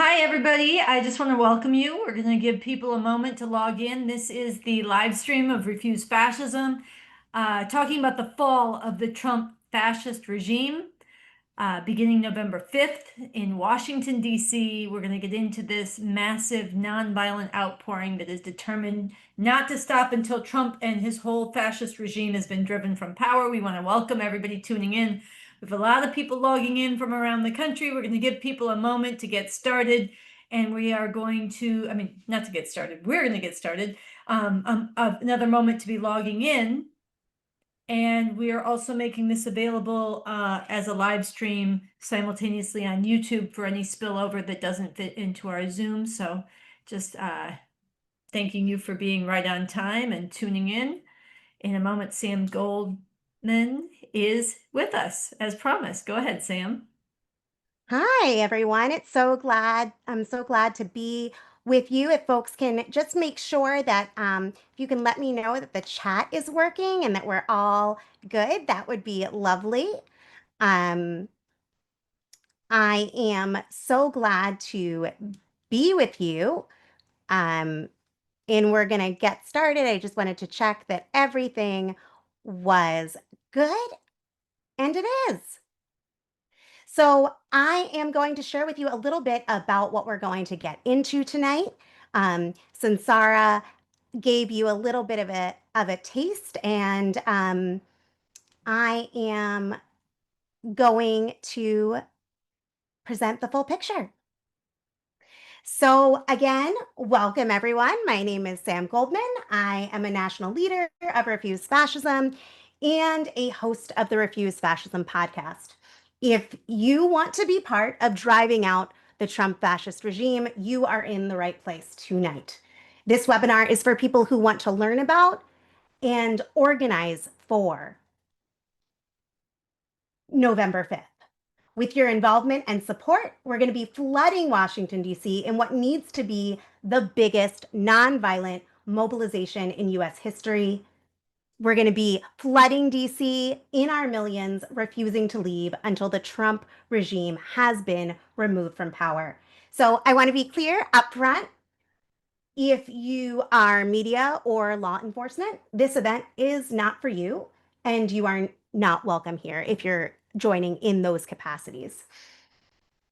Hi, everybody. I just want to welcome you. We're going to give people a moment to log in. This is the live stream of Refuse Fascism, talking about the fall of the Trump fascist regime, beginning November 5th in Washington, D.C. We're going to get into this massive nonviolent outpouring that is determined not to stop until Trump and his whole fascist regime has been driven from power. We want to welcome everybody tuning in. We have a lot of people logging in from around the country. We're going to give people a moment to get started. And we are going to, not to get started, we're going to get started. Another moment to be logging in. And we are also making this available as a live stream simultaneously on YouTube for any spillover that doesn't fit into our Zoom. So just thanking you for being right on time and tuning in. In a moment, Sam Goldman is with us as promised. Go ahead, Sam. Hi, everyone. I'm so glad to be with you. If folks can just make sure that if you can let me know that the chat is working and that we're all good, that would be lovely. Um, I am so glad to be with you. Um, and we're going to get started. I just wanted to check that everything was good, and it is. So I am going to share with you a little bit about what we're going to get into tonight. Since Sarah gave you a little bit of a taste, and I am going to present the full picture. So again, welcome everyone. My name is Sam Goldman. I am a national leader of Refuse Fascism and a host of the Refuse Fascism podcast. If you want to be part of driving out the Trump fascist regime, you are in the right place tonight. This webinar is for people who want to learn about and organize for November 5th. With your involvement and support, we're going to be flooding Washington, D.C. in what needs to be the biggest nonviolent mobilization in U.S. history. We're going to be flooding D.C. in our millions, refusing to leave until the Trump regime has been removed from power. So I want to be clear up front. If you are media or law enforcement, this event is not for you, and you are not welcome here if you're joining in those capacities.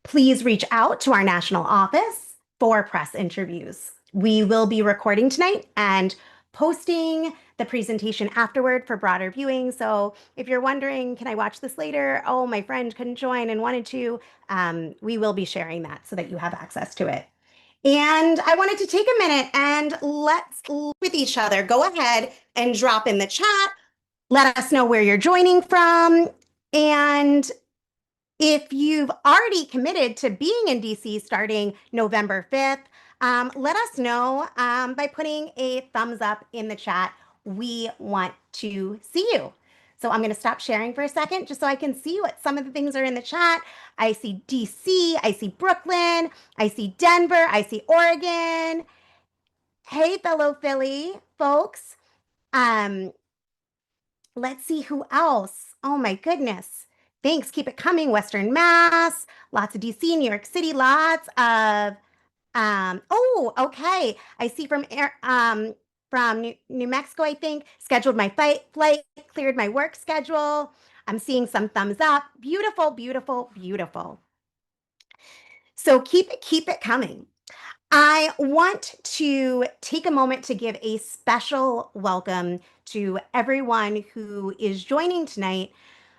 Please reach out to our national office for press interviews. We will be recording tonight and posting the presentation afterward for broader viewing. So if you're wondering, can I watch this later? Oh, my friend couldn't join and wanted to. We will be sharing that so that you have access to it. And I wanted to take a minute and let's with each other. Go ahead and drop in the chat. Let us know where you're joining from. And if you've already committed to being in DC starting November 5th, let us know by putting a thumbs up in the chat. We want to see you. So I'm going to stop sharing for a second just so I can see what some of the things are in the chat. I see DC, I see Brooklyn, I see Denver, I see Oregon. Hey, fellow Philly folks. Um, Let's see who else. Oh my goodness. Thanks. Keep it coming. Western Mass, lots of DC, New York City, lots of oh, okay. I see from New Mexico, I think, scheduled my flight, cleared my work schedule. I'm seeing some thumbs up. Beautiful, beautiful, beautiful. So keep it coming. I want to take a moment to give a special welcome to everyone who is joining tonight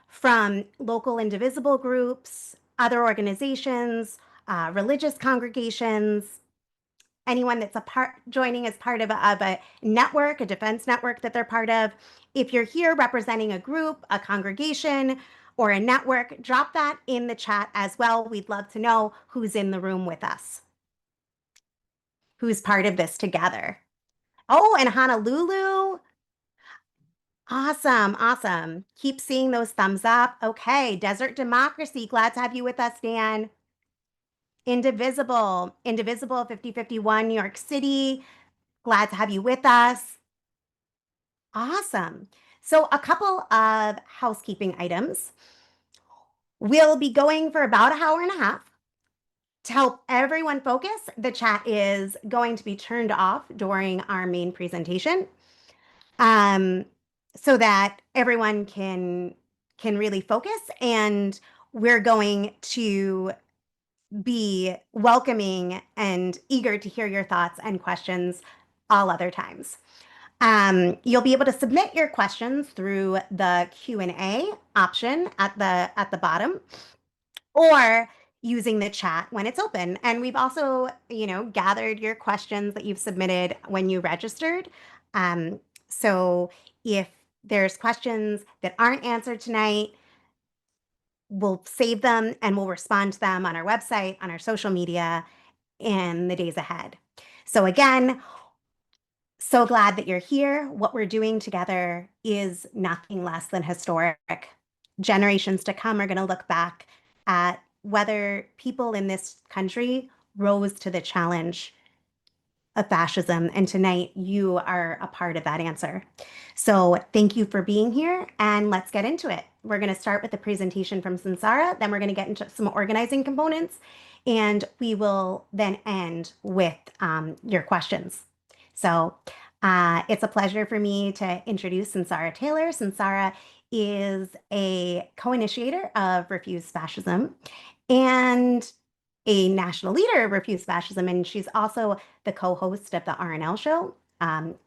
from local indivisible groups, other organizations, religious congregations, anyone that's joining as part of a network, a defense network that they're part of. If you're here representing a group, a congregation, or a network, drop that in the chat as well. We'd love to know who's in the room with us, who's part of this together. Oh, and Honolulu. Awesome, awesome. Keep seeing those thumbs up. Okay, Desert Democracy. Glad to have you with us, Dan. Indivisible 5051, New York City. Glad to have you with us. Awesome. So a couple of housekeeping items. We'll be going for about an hour and a half. To help everyone focus, the chat is going to be turned off during our main presentation, um, so that everyone can really focus. And we're going to be welcoming and eager to hear your thoughts and questions all other times. You'll be able to submit your questions through the Q&A option at the bottom, or using the chat when it's open. And we've also, gathered your questions that you've submitted when you registered. Um, so if there's questions that aren't answered tonight, we'll save them and we'll respond to them on our website, on our social media in the days ahead. So again, so glad that you're here. What we're doing together is nothing less than historic. Generations to come are going to look back at whether people in this country rose to the challenge of fascism. And tonight, you are a part of that answer. So thank you for being here, and let's get into it. We're going to start with a presentation from Sansara, then we're going to get into some organizing components, and we will then end with your questions. So it's a pleasure for me to introduce Sansara Taylor. Sansara is a co-initiator of Refuse Fascism and a national leader of Refuse Fascism, and she's also the co-host of the RNL show,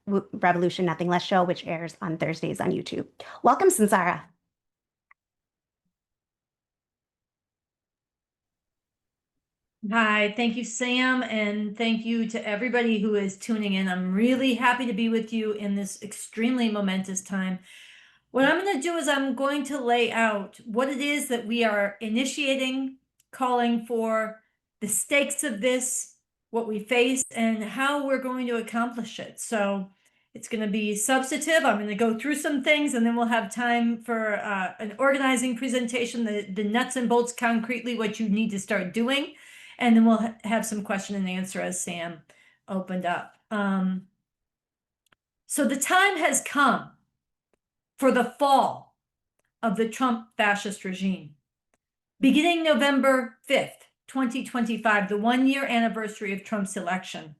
Revolution Nothing Less show, which airs on Thursdays on YouTube. Welcome, Sansara. Hi, thank you, Sam, and thank you to everybody who is tuning in. I'm really happy to be with you in this extremely momentous time. What I'm going to do is I'm going to lay out what it is that we are initiating, calling for, the stakes of this, what we face, and how we're going to accomplish it. So it's going to be substantive. I'm going to go through some things, and then we'll have time for an organizing presentation, the nuts and bolts, concretely what you need to start doing. And then we'll have some question and answer as Sam opened up. So the time has come for the fall of the Trump fascist regime. Beginning November 5th, 2025, the 1-year anniversary of Trump's election,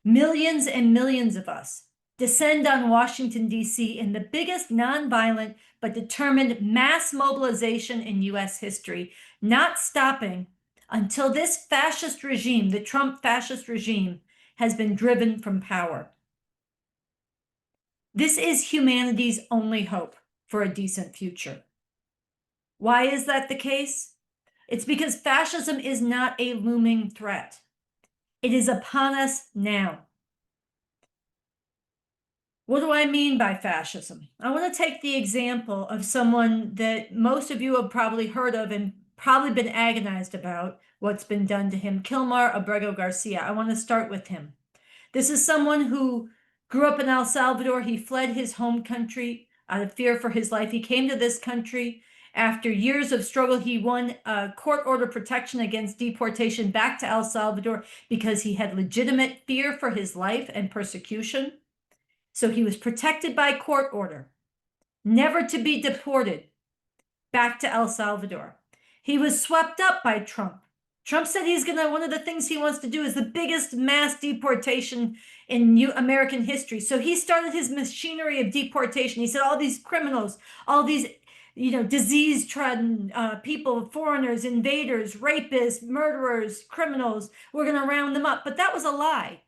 millions and millions of us descend on Washington, D.C. in the biggest nonviolent but determined mass mobilization in U.S. history, not stopping until this fascist regime, the Trump fascist regime, has been driven from power. This is humanity's only hope for a decent future. Why is that the case? It's because fascism is not a looming threat. It is upon us now. What do I mean by fascism? I want to take the example of someone that most of you have probably heard of and probably been agonized about what's been done to him, Kilmar Abrego Garcia. I want to start with him. This is someone who grew up in El Salvador. He fled his home country out of fear for his life. He came to this country. After years of struggle, he won a court order protection against deportation back to El Salvador because he had legitimate fear for his life and persecution. So he was protected by court order, never to be deported back to El Salvador. He was swept up by Trump. Trump said he's going to, one of the things he wants to do is the biggest mass deportation in American history. So he started his machinery of deportation. He said all these criminals, all these, disease-trodden people, foreigners, invaders, rapists, murderers, criminals, we're going to round them up. But that was a lie.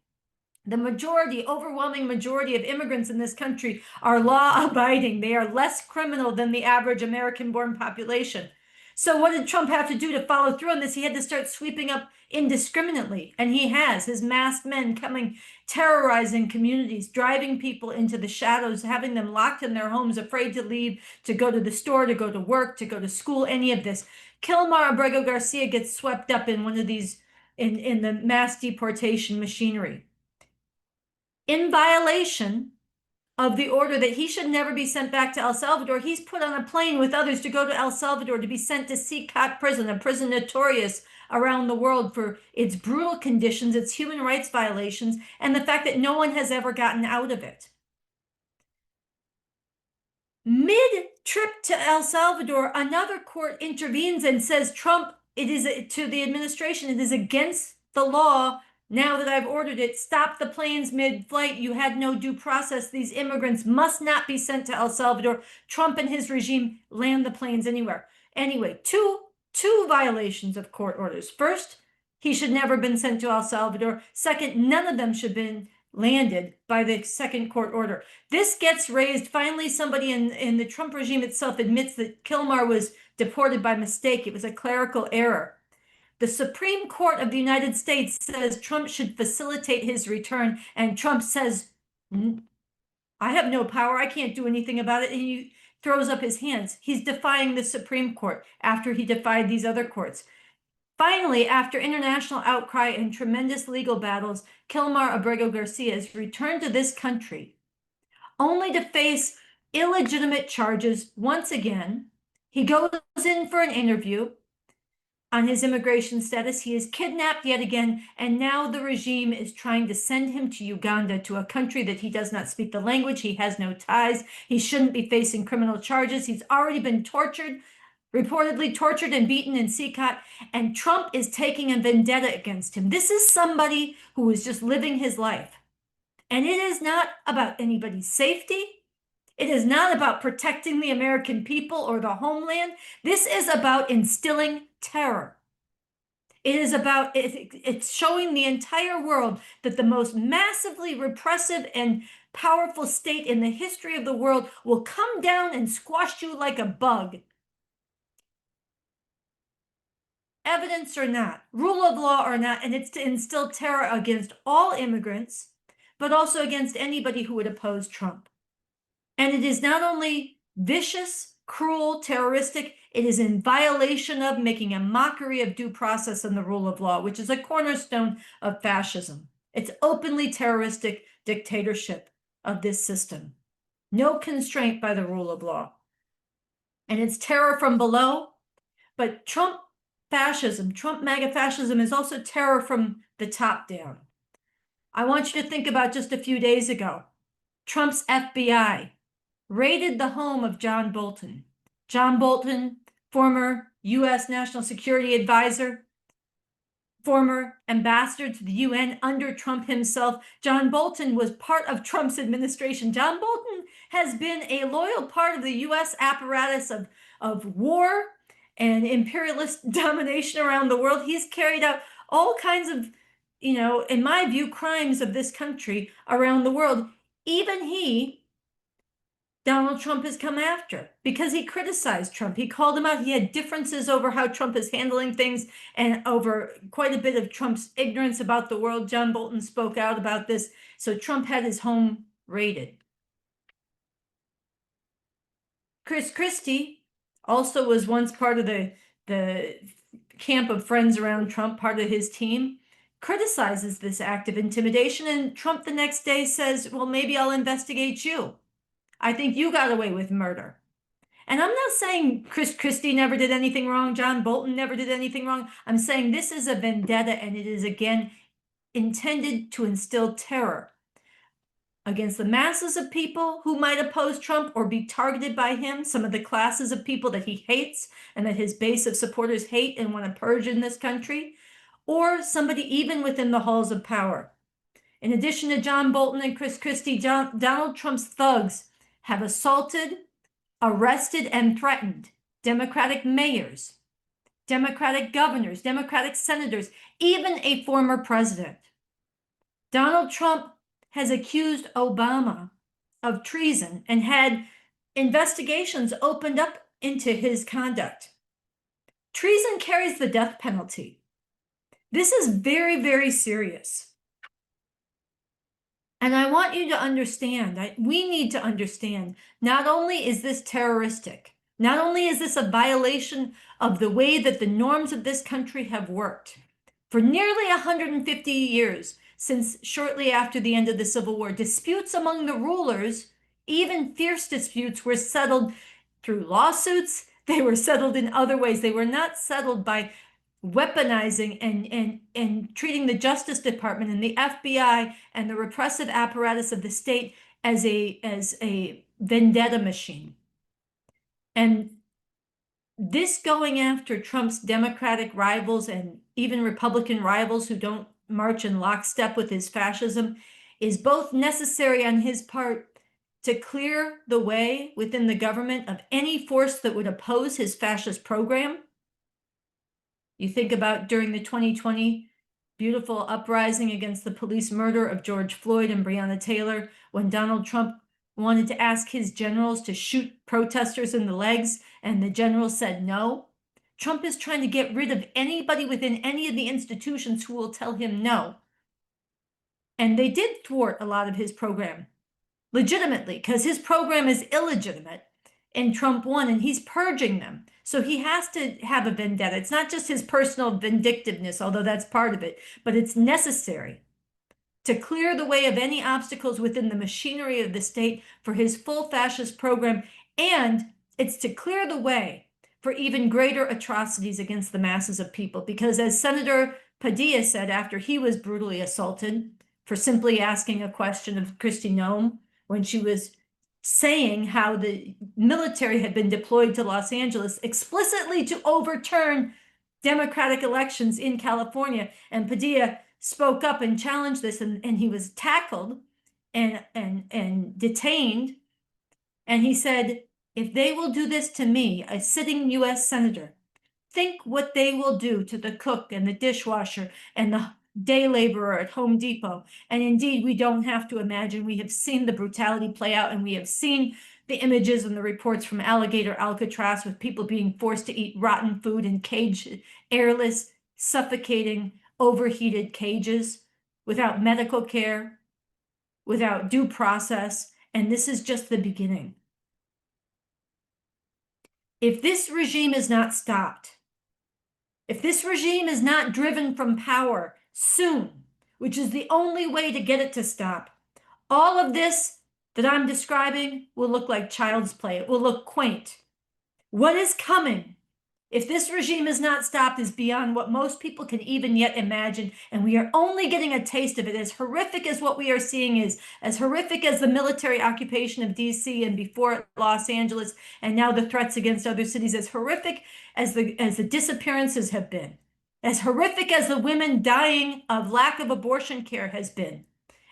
The majority, overwhelming majority of immigrants in this country are law-abiding. They are less criminal than the average American-born population. So what did Trump have to do to follow through on this? He had to start sweeping up indiscriminately, and he has. His masked men coming, terrorizing communities, driving people into the shadows, having them locked in their homes, afraid to leave, to go to the store, to go to work, to go to school, any of this. Kilmar Abrego Garcia gets swept up in one of these, in the mass deportation machinery, in violation of the order that he should never be sent back to El Salvador. He's put on a plane with others to go to El Salvador to be sent to Sikhat prison, a prison notorious around the world for its brutal conditions, its human rights violations, and the fact that no one has ever gotten out of it. Mid-trip to El Salvador, another court intervenes and says Trump it is to the administration, it is against the law. Now that I've ordered it, stop the planes mid-flight. You had no due process. These immigrants must not be sent to El Salvador. Trump and his regime land the planes anywhere. Anyway, two violations of court orders. First, he should never have been sent to El Salvador. Second, none of them should have been landed by the second court order. This gets raised. Finally, somebody in the Trump regime itself admits that Kilmar was deported by mistake. It was a clerical error. The Supreme Court of the United States says Trump should facilitate his return, and Trump says, I have no power. I can't do anything about it. And he throws up his hands. He's defying the Supreme Court after he defied these other courts. Finally, after international outcry and tremendous legal battles, Kilmar Abrego Garcia is returned to this country only to face illegitimate charges once again. He goes in for an interview on his immigration status. He is kidnapped yet again, and now the regime is trying to send him to Uganda, to a country that he does not speak the language. He has no ties. He shouldn't be facing criminal charges. He's already been tortured, reportedly tortured and beaten in Sikot, and Trump is taking a vendetta against him. This is somebody who is just living his life. And it is not about anybody's safety. It is not about protecting the American people or the homeland. This is about instilling terror. It is about, it's showing the entire world that the most massively repressive and powerful state in the history of the world will come down and squash you like a bug. Evidence or not, rule of law or not, and it's to instill terror against all immigrants, but also against anybody who would oppose Trump. And it is not only vicious, cruel, terroristic, it is in violation of, making a mockery of due process and the rule of law, which is a cornerstone of fascism. It's openly terroristic dictatorship of this system. No constraint by the rule of law. And it's terror from below, but Trump fascism, Trump MAGA fascism, is also terror from the top down. I want you to think about just a few days ago. Trump's FBI raided the home of John Bolton. John Bolton, former U.S. National Security Advisor, former ambassador to the UN under Trump himself. John Bolton was part of Trump's administration. John Bolton has been a loyal part of the U.S. apparatus of war and imperialist domination around the world. He's carried out all kinds of, in my view, crimes of this country around the world. Even Donald Trump has come after because he criticized Trump. He called him out. He had differences over how Trump is handling things and over quite a bit of Trump's ignorance about the world. John Bolton spoke out about this. So Trump had his home raided. Chris Christie also was once part of the camp of friends around Trump, part of his team, criticizes this act of intimidation. And Trump the next day says, well, maybe I'll investigate you. I think you got away with murder. And I'm not saying Chris Christie never did anything wrong. John Bolton never did anything wrong. I'm saying this is a vendetta, and it is, again, intended to instill terror against the masses of people who might oppose Trump or be targeted by him, some of the classes of people that he hates and that his base of supporters hate and want to purge in this country, or somebody even within the halls of power. In addition to John Bolton and Chris Christie, Donald Trump's thugs have assaulted, arrested, and threatened Democratic mayors, Democratic governors, Democratic senators, even a former president. Donald Trump has accused Obama of treason and had investigations opened up into his conduct. Treason carries the death penalty. This is very, very serious. And I want you to understand, we need to understand, not only is this terroristic, not only is this a violation of the way that the norms of this country have worked. For nearly 150 years, since shortly after the end of the Civil War, disputes among the rulers, even fierce disputes, were settled through lawsuits. They were settled in other ways. They were not settled by weaponizing and treating the Justice Department and the FBI and the repressive apparatus of the state as a vendetta machine. And this going after Trump's Democratic rivals and even Republican rivals who don't march in lockstep with his fascism is both necessary on his part to clear the way within the government of any force that would oppose his fascist program. You think about during the 2020 beautiful uprising against the police murder of George Floyd and Breonna Taylor, when Donald Trump wanted to ask his generals to shoot protesters in the legs, and the generals said no. Trump is trying to get rid of anybody within any of the institutions who will tell him no. And they did thwart a lot of his program legitimately, because his program is illegitimate and Trump won, and he's purging them. So he has to have a vendetta. It's not just his personal vindictiveness, although that's part of it, but it's necessary to clear the way of any obstacles within the machinery of the state for his full fascist program. And it's to clear the way for even greater atrocities against the masses of people. Because as Senator Padilla said after he was brutally assaulted for simply asking a question of Kristi Noem, when she was saying how the military had been deployed to Los Angeles explicitly to overturn Democratic elections in California. And Padilla spoke up and challenged this, and he was tackled and detained. And he said, if they will do this to me, a sitting US senator, think what they will do to the cook and the dishwasher and the day laborer at Home Depot. And indeed, we don't have to imagine. We have seen the brutality play out, and we have seen the images and the reports from Alligator Alcatraz with people being forced to eat rotten food in cage, airless, suffocating, overheated cages without medical care, without due process. And this is just the beginning. If this regime is not stopped, if this regime is not driven from power soon, which is the only way to get it to stop, all of this that I'm describing will look like child's play. It will look quaint. What is coming, if this regime is not stopped, is beyond what most people can even yet imagine, and we are only getting a taste of it. As horrific as what we are seeing is, as horrific as the military occupation of DC and before Los Angeles, and now the threats against other cities, as horrific as the disappearances have been, as horrific as the women dying of lack of abortion care has been,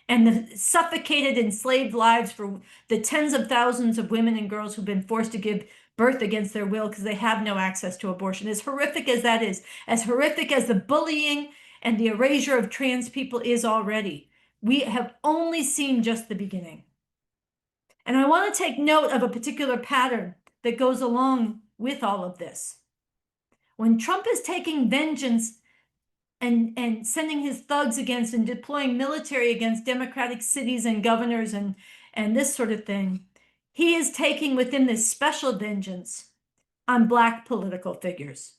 and the suffocated, enslaved lives for the tens of thousands of women and girls who've been forced to give birth against their will because they have no access to abortion. As horrific as that is, as horrific as the bullying and the erasure of trans people is already, we have only seen just the beginning. And I want to take note of a particular pattern that goes along with all of this. When Trump is taking vengeance and sending his thugs against and deploying military against Democratic cities and governors and this sort of thing, he is taking within this special vengeance on Black political figures.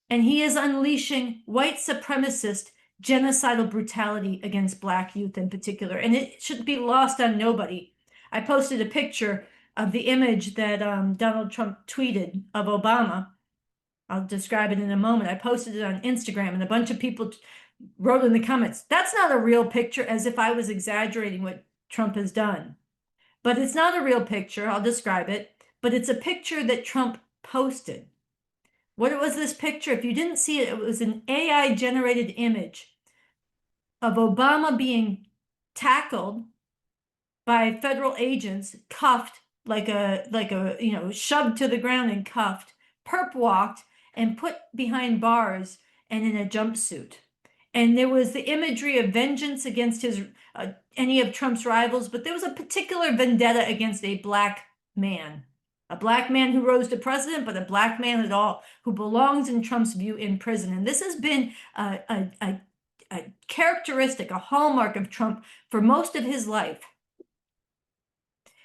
And he is unleashing white supremacist genocidal brutality against Black youth in particular. And it should be lost on nobody. I posted a picture of the image that Donald Trump tweeted of Obama. I'll describe it in a moment. I posted it on Instagram, and a bunch of people wrote in the comments, that's not a real picture, as if I was exaggerating what Trump has done. But it's not a real picture. I'll describe it. But it's a picture that Trump posted. What was this picture? If you didn't see it, it was an AI-generated image of Obama being tackled by federal agents, cuffed like a shoved to the ground and cuffed, perp walked, and put behind bars and in a jumpsuit. And there was the imagery of vengeance against any of Trump's rivals, but there was a particular vendetta against a Black man who rose to president, but a Black man at all, who belongs in Trump's view in prison. And this has been a characteristic, a hallmark of Trump for most of his life.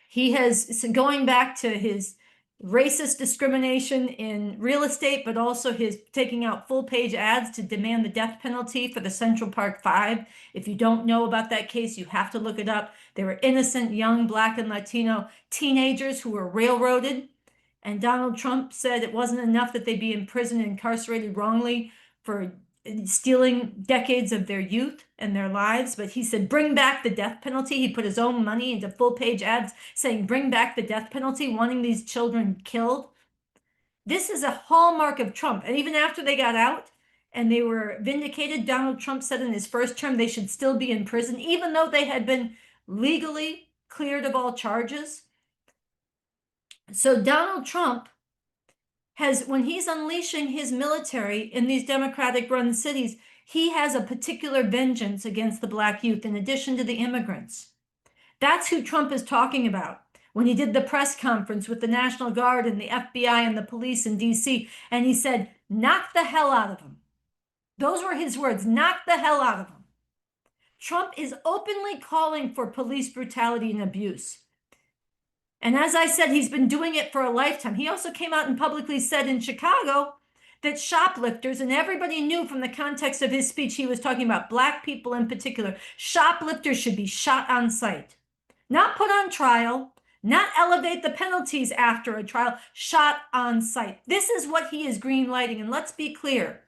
He has, going back to his racist discrimination in real estate, but also his taking out full-page ads to demand the death penalty for the Central Park Five. If you don't know about that case, you have to look it up. They were innocent, young Black and Latino teenagers who were railroaded. And Donald Trump said it wasn't enough that they be in prison, incarcerated wrongly for stealing decades of their youth and their lives, but he said, bring back the death penalty. He put his own money into full-page ads saying, bring back the death penalty, wanting these children killed. This is a hallmark of Trump. And even after they got out and they were vindicated, Donald Trump said in his first term they should still be in prison, even though they had been legally cleared of all charges. So Donald Trump has, when he's unleashing his military in these Democratic run cities, he has a particular vengeance against the Black youth in addition to the immigrants. That's who Trump is talking about when he did the press conference with the National Guard and the FBI and the police in DC, and he said, knock the hell out of them. Those were his words, knock the hell out of them. Trump is openly calling for police brutality and abuse. And as I said, he's been doing it for a lifetime. He also came out and publicly said in Chicago that shoplifters, and everybody knew from the context of his speech, he was talking about Black people in particular, shoplifters should be shot on sight. Not put on trial, not elevate the penalties after a trial, shot on sight. This is what he is greenlighting. And let's be clear.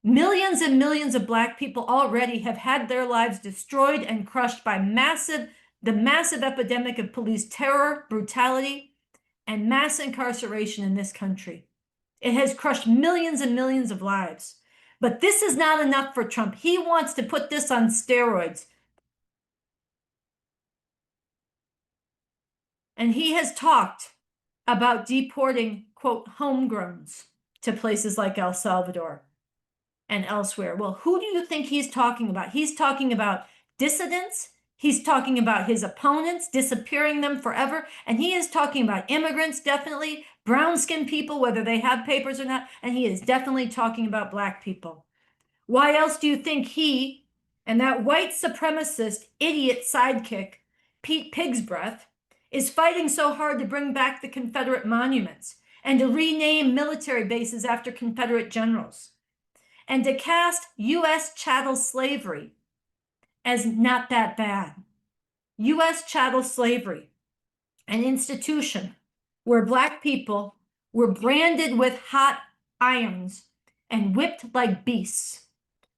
Millions and millions of Black people already have had their lives destroyed and crushed by the massive epidemic of police terror, brutality, and mass incarceration in this country. It has crushed millions and millions of lives. But this is not enough for Trump. He wants to put this on steroids. And he has talked about deporting, quote, homegrowns to places like El Salvador and elsewhere. Well, who do you think he's talking about? He's talking about dissidents. He's talking about his opponents, disappearing them forever. And he is talking about immigrants, definitely, brown-skinned people, whether they have papers or not. And he is definitely talking about Black people. Why else do you think he and that white supremacist idiot sidekick, Pete Pigsbreath, is fighting so hard to bring back the Confederate monuments and to rename military bases after Confederate generals and to cast U.S. chattel slavery as not that bad? U.S. chattel slavery, an institution where Black people were branded with hot irons and whipped like beasts,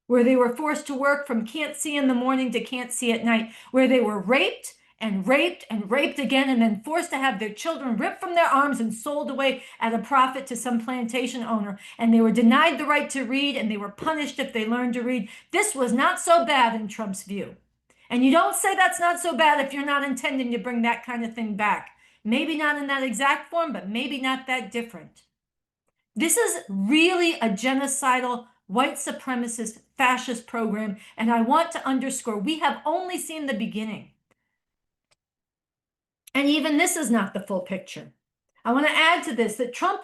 where they were forced to work from can't see in the morning to can't see at night, where they were raped and raped and raped again, and then forced to have their children ripped from their arms and sold away at a profit to some plantation owner. And they were denied the right to read, and they were punished if they learned to read. This was not so bad in Trump's view. And you don't say that's not so bad if you're not intending to bring that kind of thing back. Maybe not in that exact form, but maybe not that different. This is really a genocidal, white supremacist, fascist program. And I want to underscore, we have only seen the beginning. And even this is not the full picture. I want to add to this that Trump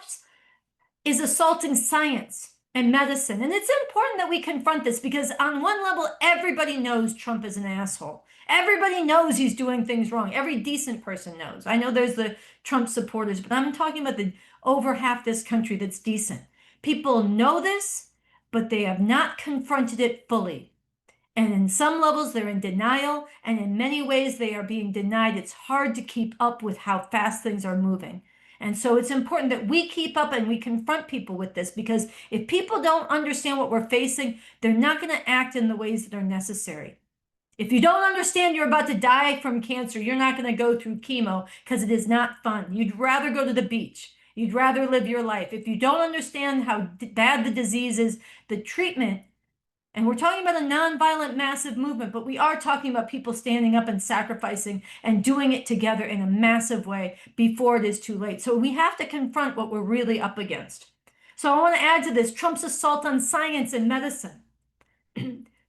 is assaulting science and medicine. And it's important that we confront this because on one level, everybody knows Trump is an asshole. Everybody knows he's doing things wrong. Every decent person knows. I know there's the Trump supporters, but I'm talking about the over half this country that's decent. People know this, but they have not confronted it fully. And in some levels, they're in denial. And in many ways, they are being denied. It's hard to keep up with how fast things are moving. And so it's important that we keep up and we confront people with this, because if people don't understand what we're facing, they're not going to act in the ways that are necessary. If you don't understand you're about to die from cancer, you're not going to go through chemo because it is not fun. You'd rather go to the beach. You'd rather live your life. If you don't understand how bad the disease is, the treatment, and we're talking about a nonviolent massive movement, but we are talking about people standing up and sacrificing and doing it together in a massive way before it is too late. So we have to confront what we're really up against. So I want to add to this Trump's assault on science and medicine.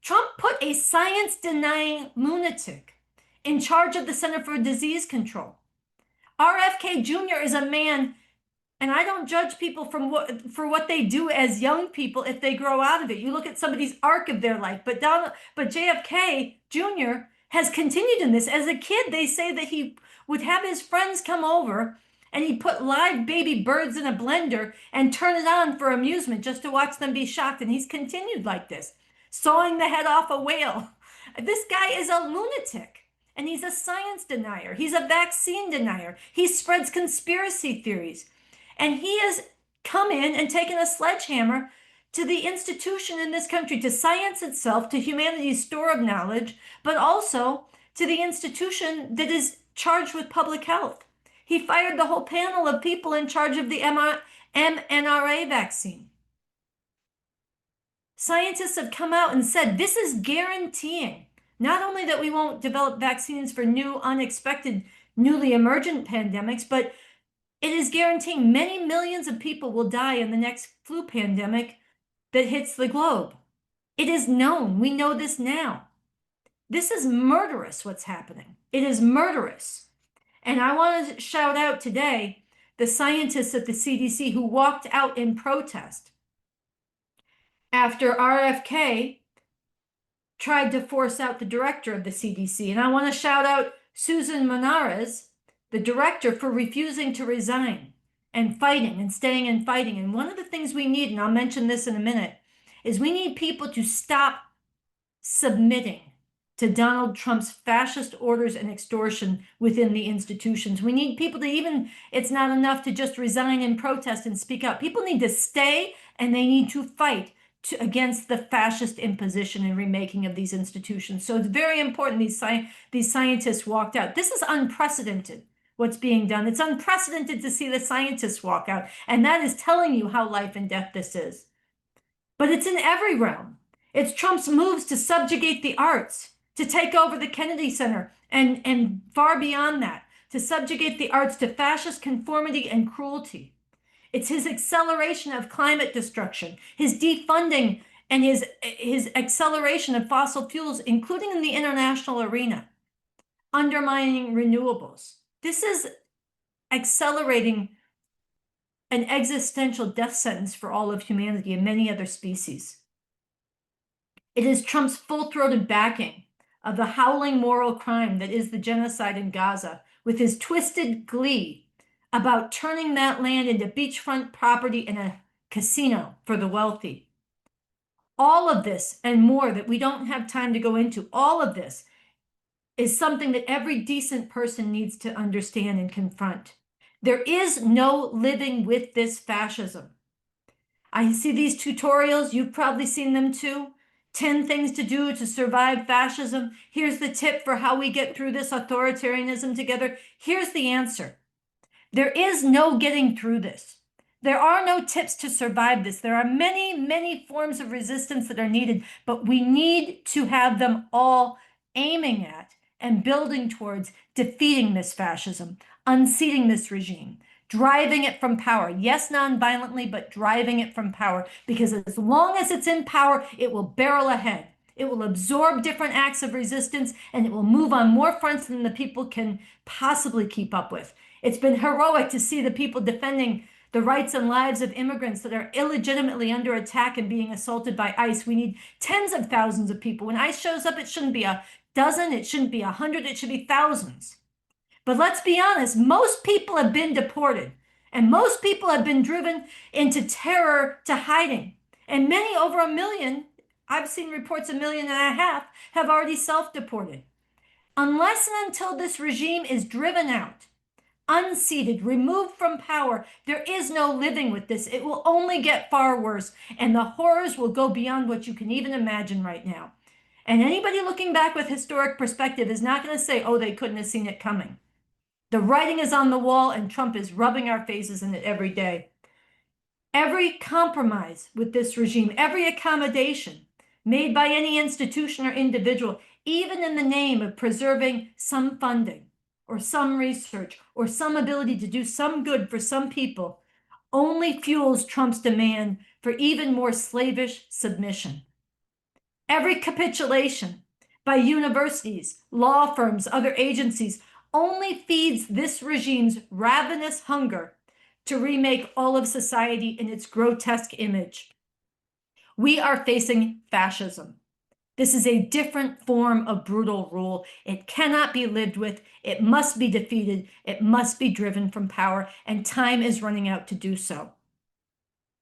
Trump put a science-denying lunatic in charge of the Center for Disease Control. RFK Jr. is a man, and I don't judge people for what they do as young people if they grow out of it. You look at somebody's arc of their life, but JFK Jr. has continued in this. As a kid, they say that he would have his friends come over and he'd put live baby birds in a blender and turn it on for amusement just to watch them be shocked. And he's continued like this, sawing the head off a whale. This guy is a lunatic. And he's a science denier. He's a vaccine denier. He spreads conspiracy theories. And he has come in and taken a sledgehammer to the institution in this country, to science itself, to humanity's store of knowledge, but also to the institution that is charged with public health. He fired the whole panel of people in charge of the mRNA vaccine. Scientists have come out and said this is guaranteeing not only that we won't develop vaccines for new, unexpected, newly emergent pandemics, but it is guaranteeing many millions of people will die in the next flu pandemic that hits the globe. It is known. We know this now. This is murderous, what's happening. It is murderous. And I want to shout out today the scientists at the CDC who walked out in protest after RFK tried to force out the director of the CDC. And I want to shout out Susan Monarez, the director, for refusing to resign and fighting and staying and fighting. And one of the things we need, and I'll mention this in a minute, is we need people to stop submitting to Donald Trump's fascist orders and extortion within the institutions. We need people to even, it's not enough to just resign and protest and speak out. People need to stay and they need to fight against the fascist imposition and remaking of these institutions. So it's very important these scientists walked out. This is unprecedented, what's being done. It's unprecedented to see the scientists walk out. And that is telling you how life and death this is. But it's in every realm. It's Trump's moves to subjugate the arts, to take over the Kennedy Center, and far beyond that, to subjugate the arts to fascist conformity and cruelty. It's his acceleration of climate destruction, his defunding, and his acceleration of fossil fuels, including in the international arena, undermining renewables. This is accelerating an existential death sentence for all of humanity and many other species. It is Trump's full-throated backing of the howling moral crime that is the genocide in Gaza, with his twisted glee about turning that land into beachfront property and a casino for the wealthy. All of this and more that we don't have time to go into, all of this is something that every decent person needs to understand and confront. There is no living with this fascism. I see these tutorials, you've probably seen them too. 10 things to do to survive fascism. Here's the tip for how we get through this authoritarianism together. Here's the answer. There is no getting through this. There are no tips to survive this. There are many, many forms of resistance that are needed, but we need to have them all aiming at and building towards defeating this fascism, unseating this regime, driving it from power. Yes, non-violently, but driving it from power, because as long as it's in power, it will barrel ahead. It will absorb different acts of resistance, and it will move on more fronts than the people can possibly keep up with. It's been heroic to see the people defending the rights and lives of immigrants that are illegitimately under attack and being assaulted by ICE. We need tens of thousands of people. When ICE shows up, it shouldn't be a dozen, it shouldn't be 100, it should be thousands. But let's be honest, most people have been deported, and most people have been driven into terror to hiding. And many, over 1 million, I've seen reports 1.5 million, have already self-deported. Unless and until this regime is driven out, unseated, removed from power, there is no living with this. It will only get far worse, and the horrors will go beyond what you can even imagine right now. And anybody looking back with historic perspective is not going to say, oh, they couldn't have seen it coming. The writing is on the wall, and Trump is rubbing our faces in it every day. Every compromise with this regime, every accommodation made by any institution or individual, even in the name of preserving some funding or some research or some ability to do some good for some people, only fuels Trump's demand for even more slavish submission. Every capitulation by universities, law firms, other agencies only feeds this regime's ravenous hunger to remake all of society in its grotesque image. We are facing fascism. This is a different form of brutal rule. It cannot be lived with. It must be defeated. It must be driven from power, and time is running out to do so.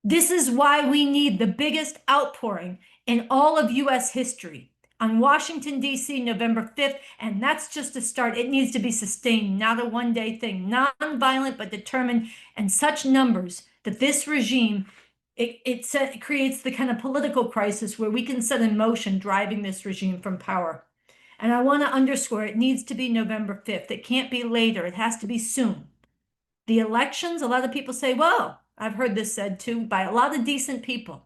This is why we need the biggest outpouring in all of U.S. history on Washington, D.C., November 5th, and that's just a start. It needs to be sustained, not a one-day thing, non-violent but determined, and such numbers that this regime, it creates the kind of political crisis where we can set in motion driving this regime from power. And I want to underscore, it needs to be November 5th. It can't be later. It has to be soon. The elections, a lot of people say, well, I've heard this said too by a lot of decent people.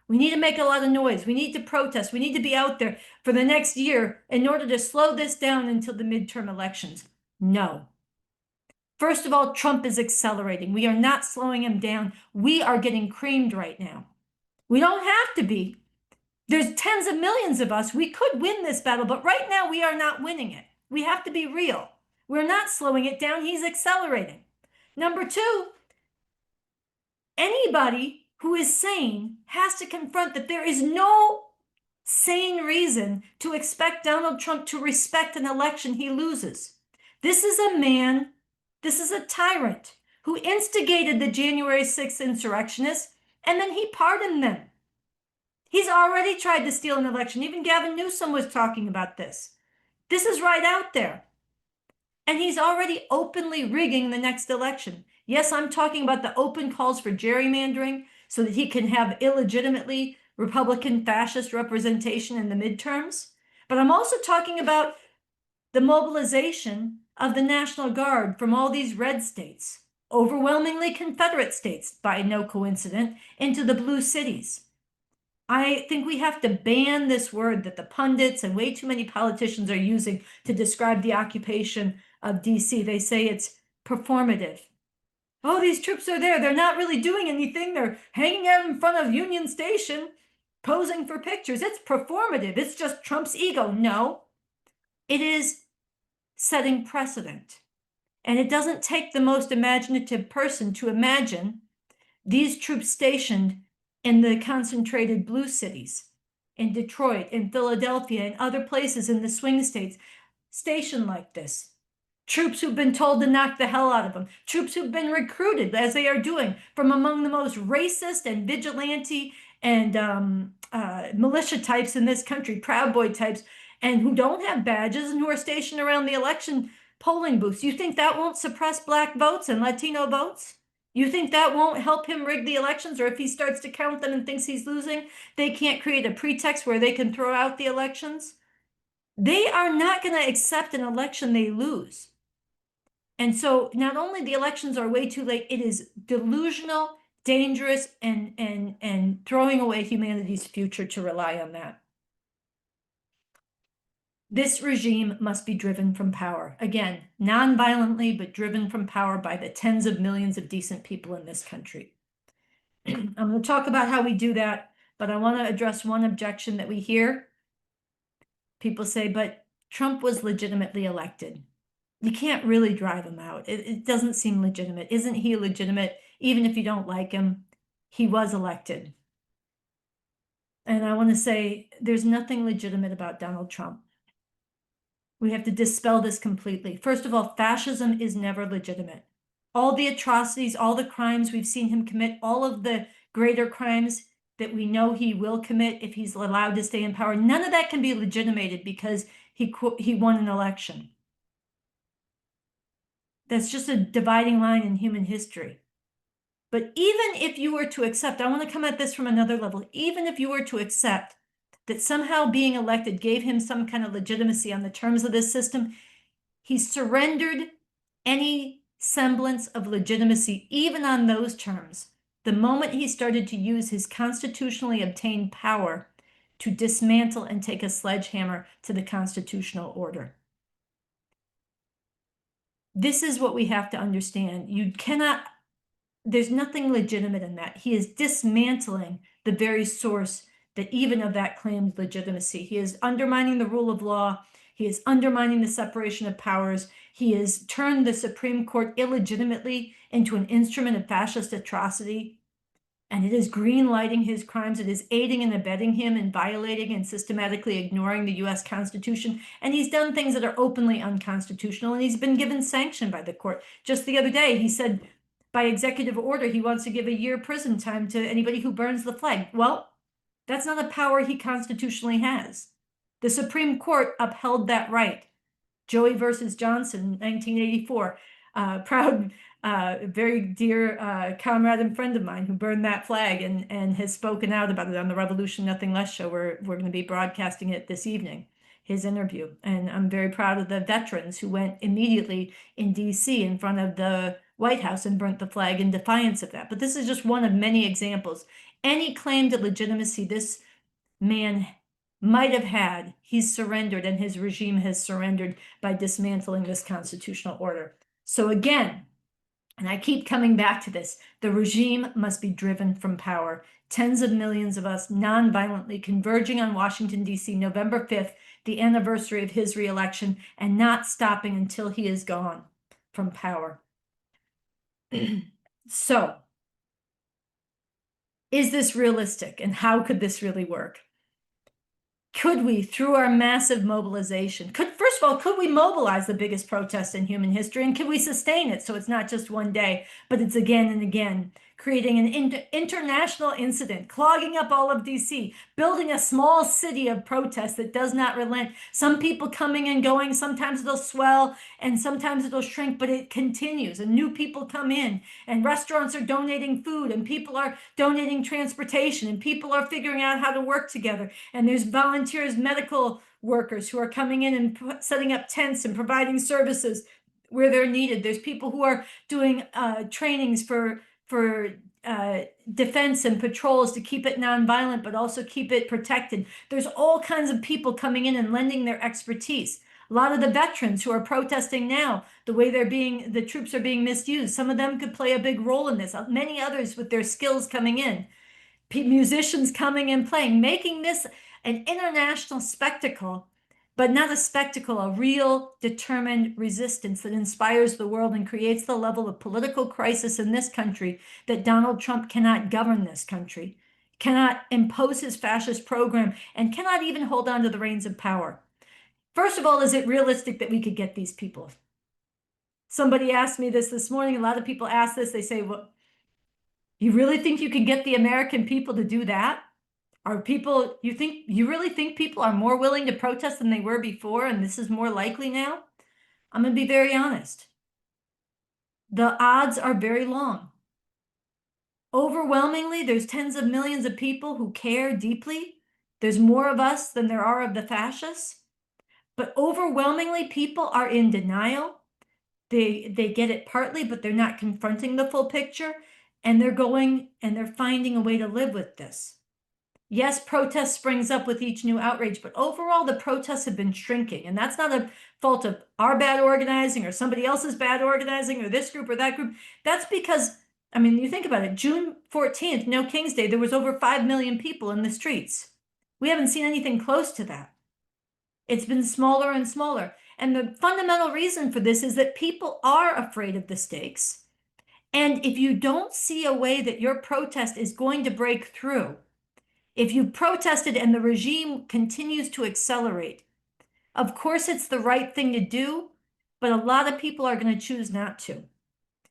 We need to make a lot of noise. We need to protest. We need to be out there for the next year in order to slow this down until the midterm elections. No. First of all, Trump is accelerating. We are not slowing him down. We are getting creamed right now. We don't have to be. There's tens of millions of us. We could win this battle, but right now we are not winning it. We have to be real. We're not slowing it down. He's accelerating. Number two, anybody who is sane has to confront that there is no sane reason to expect Donald Trump to respect an election he loses. This is a man, this is a tyrant who instigated the January 6th insurrectionists, and then he pardoned them. He's already tried to steal an election. Even Gavin Newsom was talking about this. This is right out there. And he's already openly rigging the next election. Yes, I'm talking about the open calls for gerrymandering so that he can have illegitimately Republican fascist representation in the midterms. But I'm also talking about the mobilization of the National Guard from all these red states, overwhelmingly Confederate states, by no coincidence, into the blue cities. I think we have to ban this word that the pundits and way too many politicians are using to describe the occupation of DC. They say it's performative. Oh, these troops are there. They're not really doing anything. They're hanging out in front of Union Station, posing for pictures. It's performative. It's just Trump's ego. No, it is setting precedent. And it doesn't take the most imaginative person to imagine these troops stationed in the concentrated blue cities, in Detroit, in Philadelphia, and other places in the swing states, stationed like this. Troops who've been told to knock the hell out of them. Troops who've been recruited, as they are doing, from among the most racist and vigilante and militia types in this country, Proud Boy types, and who don't have badges and who are stationed around the election polling booths. You think that won't suppress Black votes and Latino votes? You think that won't help him rig the elections? Or if he starts to count them and thinks he's losing, they can't create a pretext where they can throw out the elections? They are not going to accept an election they lose. And so not only the elections are way too late, it is delusional, dangerous, and throwing away humanity's future to rely on that. This regime must be driven from power. Again, non-violently, but driven from power by the tens of millions of decent people in this country. I'm going to talk about how we do that, but I want to address one objection that we hear. People say, but Trump was legitimately elected. You can't really drive him out. It doesn't seem legitimate. Isn't he legitimate? Even if you don't like him, he was elected. And I want to say there's nothing legitimate about Donald Trump. We have to dispel this completely. First of all, fascism is never legitimate. All the atrocities, all the crimes we've seen him commit, all of the greater crimes that we know he will commit if he's allowed to stay in power, none of that can be legitimated because he won an election. That's just a dividing line in human history. But even if you were to accept, I want to come at this from another level, even if you were to accept that somehow being elected gave him some kind of legitimacy on the terms of this system, he surrendered any semblance of legitimacy, even on those terms, the moment he started to use his constitutionally obtained power to dismantle and take a sledgehammer to the constitutional order. This is what we have to understand. You cannot, there's nothing legitimate in that. He is dismantling the very source that even of that claimed legitimacy. He is undermining the rule of law. He is undermining the separation of powers. He has turned the Supreme Court illegitimately into an instrument of fascist atrocity. And it is green-lighting his crimes. It is aiding and abetting him in violating and systematically ignoring the US Constitution. And he's done things that are openly unconstitutional, and he's been given sanction by the court. Just the other day, he said by executive order, he wants to give a year prison time to anybody who burns the flag. Well, that's not a power he constitutionally has. The Supreme Court upheld that right. Joey versus Johnson, 1984. Proud, very dear comrade and friend of mine who burned that flag and has spoken out about it on the Revolution Nothing Less show. We're going to be broadcasting it this evening, his interview. And I'm very proud of the veterans who went immediately in DC in front of the White House and burnt the flag in defiance of that. But this is just one of many examples. Any claim to legitimacy this man might have had, he's surrendered, and his regime has surrendered by dismantling this constitutional order. So again, and I keep coming back to this, the regime must be driven from power. Tens of millions of us non-violently converging on Washington, D.C., November 5th, the anniversary of his reelection, and not stopping until he is gone from power. So, is this realistic, and how could this really work? Could we, through our massive mobilization, first of all, could we mobilize the biggest protest in human history, and can we sustain it so it's not just one day, but it's again and again, creating an international incident, clogging up all of DC, building a small city of protest that does not relent. Some people coming and going, sometimes it'll swell and sometimes it'll shrink, but it continues, and new people come in, and restaurants are donating food, and people are donating transportation, and people are figuring out how to work together, and there's volunteers, medical workers who are coming in and setting up tents and providing services where they're needed. There's people who are doing trainings for defense and patrols to keep it nonviolent, but also keep it protected. There's all kinds of people coming in and lending their expertise. A lot of the veterans who are protesting now, the way the troops are being misused, some of them could play a big role in this. Many others with their skills coming in. Musicians coming and playing, making this an international spectacle, but not a spectacle, a real determined resistance that inspires the world and creates the level of political crisis in this country that Donald Trump cannot govern this country, cannot impose his fascist program, and cannot even hold on to the reins of power. First of all, is it realistic that we could get these people? Somebody asked me this morning. A lot of people ask this. They say, well, you really think you can get the American people to do that? You really think people are more willing to protest than they were before, and this is more likely now? I'm going to be very honest. The odds are very long. Overwhelmingly, there's tens of millions of people who care deeply. There's more of us than there are of the fascists. But overwhelmingly, people are in denial. They get it partly, but they're not confronting the full picture. And they're finding a way to live with this. Yes, protest springs up with each new outrage, but overall the protests have been shrinking. And that's not a fault of our bad organizing or somebody else's bad organizing or this group or that group. That's because, I mean, you think about it, June 14th, No King's Day, there was over 5 million people in the streets. We haven't seen anything close to that. It's been smaller and smaller. And the fundamental reason for this is that people are afraid of the stakes. And if you don't see a way that your protest is going to break through, if you protested and the regime continues to accelerate, of course it's the right thing to do, but a lot of people are going to choose not to.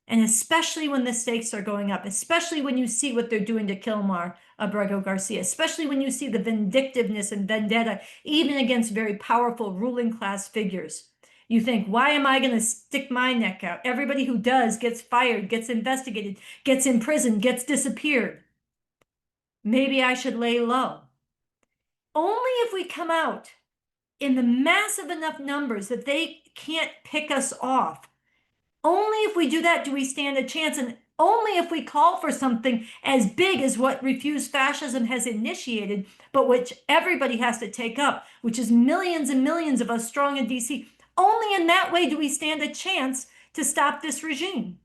And especially when the stakes are going up, especially when you see what they're doing to Kilmar Abrego Garcia, especially when you see the vindictiveness and vendetta, even against very powerful ruling class figures. You think, why am I going to stick my neck out? Everybody who does gets fired, gets investigated, gets imprisoned, gets disappeared. Maybe I should lay low. Only if we come out in the massive enough numbers that they can't pick us off. Only if we do that do we stand a chance, and only if we call for something as big as what Refuse Fascism has initiated, but which everybody has to take up, which is millions and millions of us strong in DC. Only in that way do we stand a chance to stop this regime.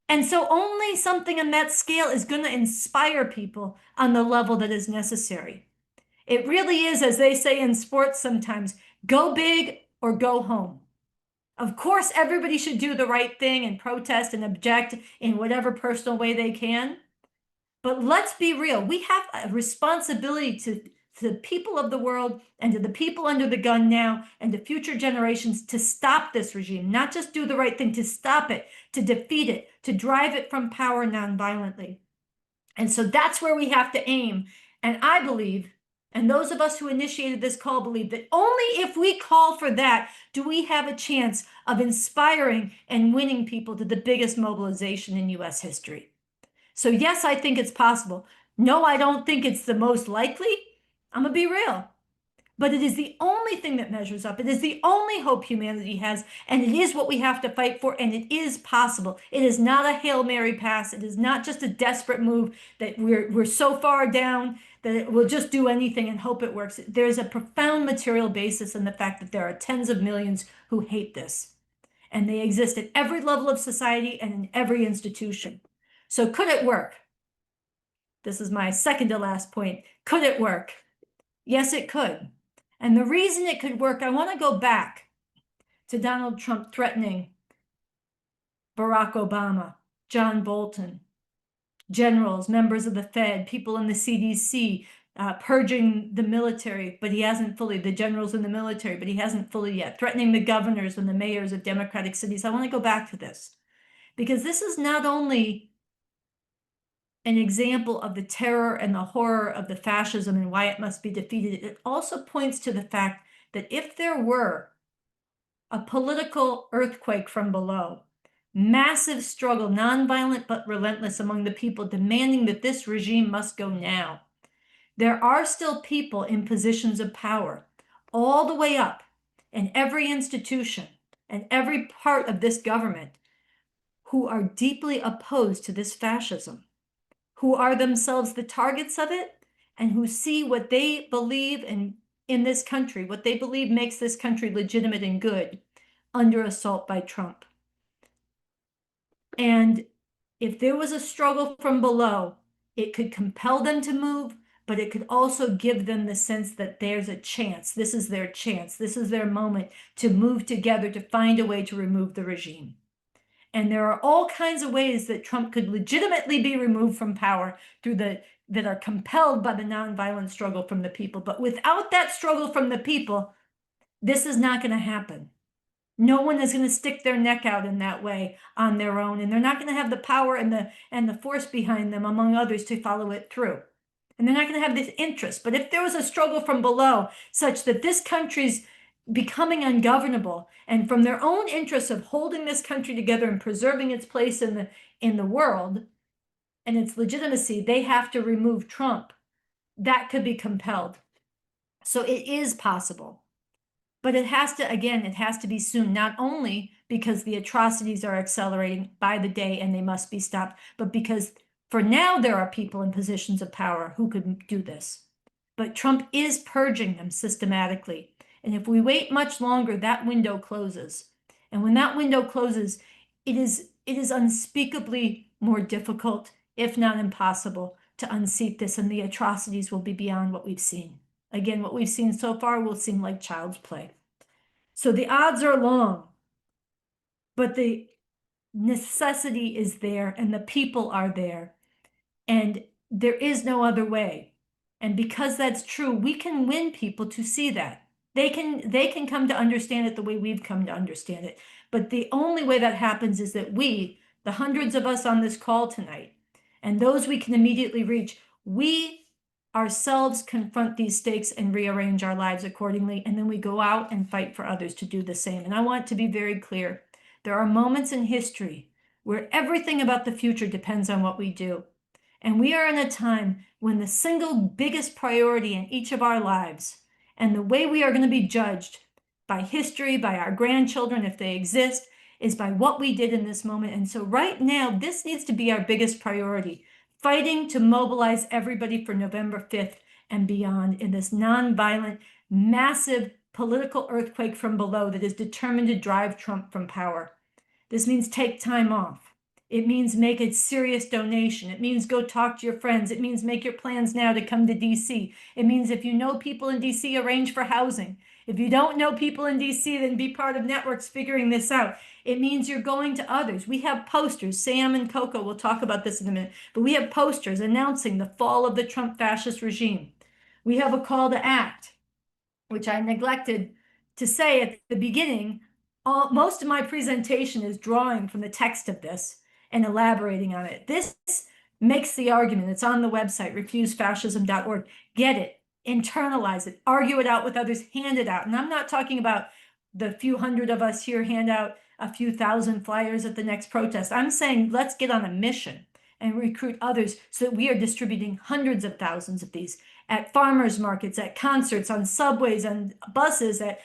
And so only something on that scale is going to inspire people on the level that is necessary. It really is, as they say in sports sometimes, go big or go home. Of course, everybody should do the right thing and protest and object in whatever personal way they can. But let's be real. We have a responsibility to the people of the world and to the people under the gun now and to future generations to stop this regime, not just do the right thing, to stop it, to defeat it, to drive it from power nonviolently. And so that's where we have to aim. And I believe, and those of us who initiated this call believe, that only if we call for that do we have a chance of inspiring and winning people to the biggest mobilization in US history. So yes, I think it's possible. No, I don't think it's the most likely. I'm gonna be real. but it is the only thing that measures up. It is the only hope humanity has, and it is what we have to fight for, and it is possible. It is not a Hail Mary pass. It is not just a desperate move that we're so far down that it will just do anything and hope it works. There's a profound material basis in the fact that there are tens of millions who hate this, and they exist at every level of society and in every institution. So could it work? This is my second to last point. Could it work? Yes, it could. And the reason it could work, I want to go back to Donald Trump threatening Barack Obama, John Bolton, generals, members of the Fed, people in the CDC, purging the military, but he hasn't fully, the generals in the military, but he hasn't fully yet, threatening the governors and the mayors of Democratic cities. I want to go back to this because this is not only an example of the terror and the horror of the fascism and why it must be defeated. It also points to the fact that if there were a political earthquake from below, massive struggle, nonviolent but relentless among the people, demanding that this regime must go now, there are still people in positions of power all the way up in every institution and every part of this government who are deeply opposed to this fascism, who are themselves the targets of it, and who see what they believe in this country, what they believe makes this country legitimate and good, under assault by Trump. And if there was a struggle from below, it could compel them to move, but it could also give them the sense that there's a chance. This is their chance. This is their moment to move together to find a way to remove the regime. And there are all kinds of ways that Trump could legitimately be removed from power that are compelled by the nonviolent struggle from the people. But without that struggle from the people, this is not going to happen. No one is going to stick their neck out in that way on their own, and they're not going to have the power and the force behind them, among others, to follow it through. And they're not going to have this interest. But if there was a struggle from below, such that this country's becoming ungovernable, and from their own interests of holding this country together and preserving its place in the world and its legitimacy, they have to remove Trump, that could be compelled. So it is possible. But it has to, again, it has to be soon, not only because the atrocities are accelerating by the day and they must be stopped, but because for now there are people in positions of power who could do this. But Trump is purging them systematically. And if we wait much longer, that window closes. And when that window closes, it is unspeakably more difficult, if not impossible, to unseat this, and the atrocities will be beyond what we've seen. Again, what we've seen so far will seem like child's play. So the odds are long, but the necessity is there and the people are there, and there is no other way. And because that's true, we can win people to see that. They can come to understand it the way we've come to understand it. But the only way that happens is that we, the hundreds of us on this call tonight, and those we can immediately reach, we ourselves confront these stakes and rearrange our lives accordingly, and then we go out and fight for others to do the same. And I want to be very clear. There are moments in history where everything about the future depends on what we do. And we are in a time when the single biggest priority in each of our lives and the way we are going to be judged by history, by our grandchildren, if they exist, is by what we did in this moment. And so right now, this needs to be our biggest priority, fighting to mobilize everybody for November 5th and beyond in this nonviolent, massive political earthquake from below that is determined to drive Trump from power. This means take time off. It means make a serious donation. It means go talk to your friends. It means make your plans now to come to DC. It means if you know people in DC, arrange for housing. If you don't know people in DC, then be part of networks figuring this out. It means you're going to others. We have posters. Sam and Coco will talk about this in a minute, but we have posters announcing the fall of the Trump fascist regime. We have a call to act, which I neglected to say at the beginning. Most of my presentation is drawing from the text of this and elaborating on it. This makes the argument. It's on the website, refusefascism.org. Get it, internalize it, argue it out with others, hand it out. And I'm not talking about the few hundred of us here hand out a few thousand flyers at the next protest. I'm saying let's get on a mission. and recruit others so that we are distributing hundreds of thousands of these at farmers markets, at concerts, on subways, on buses, at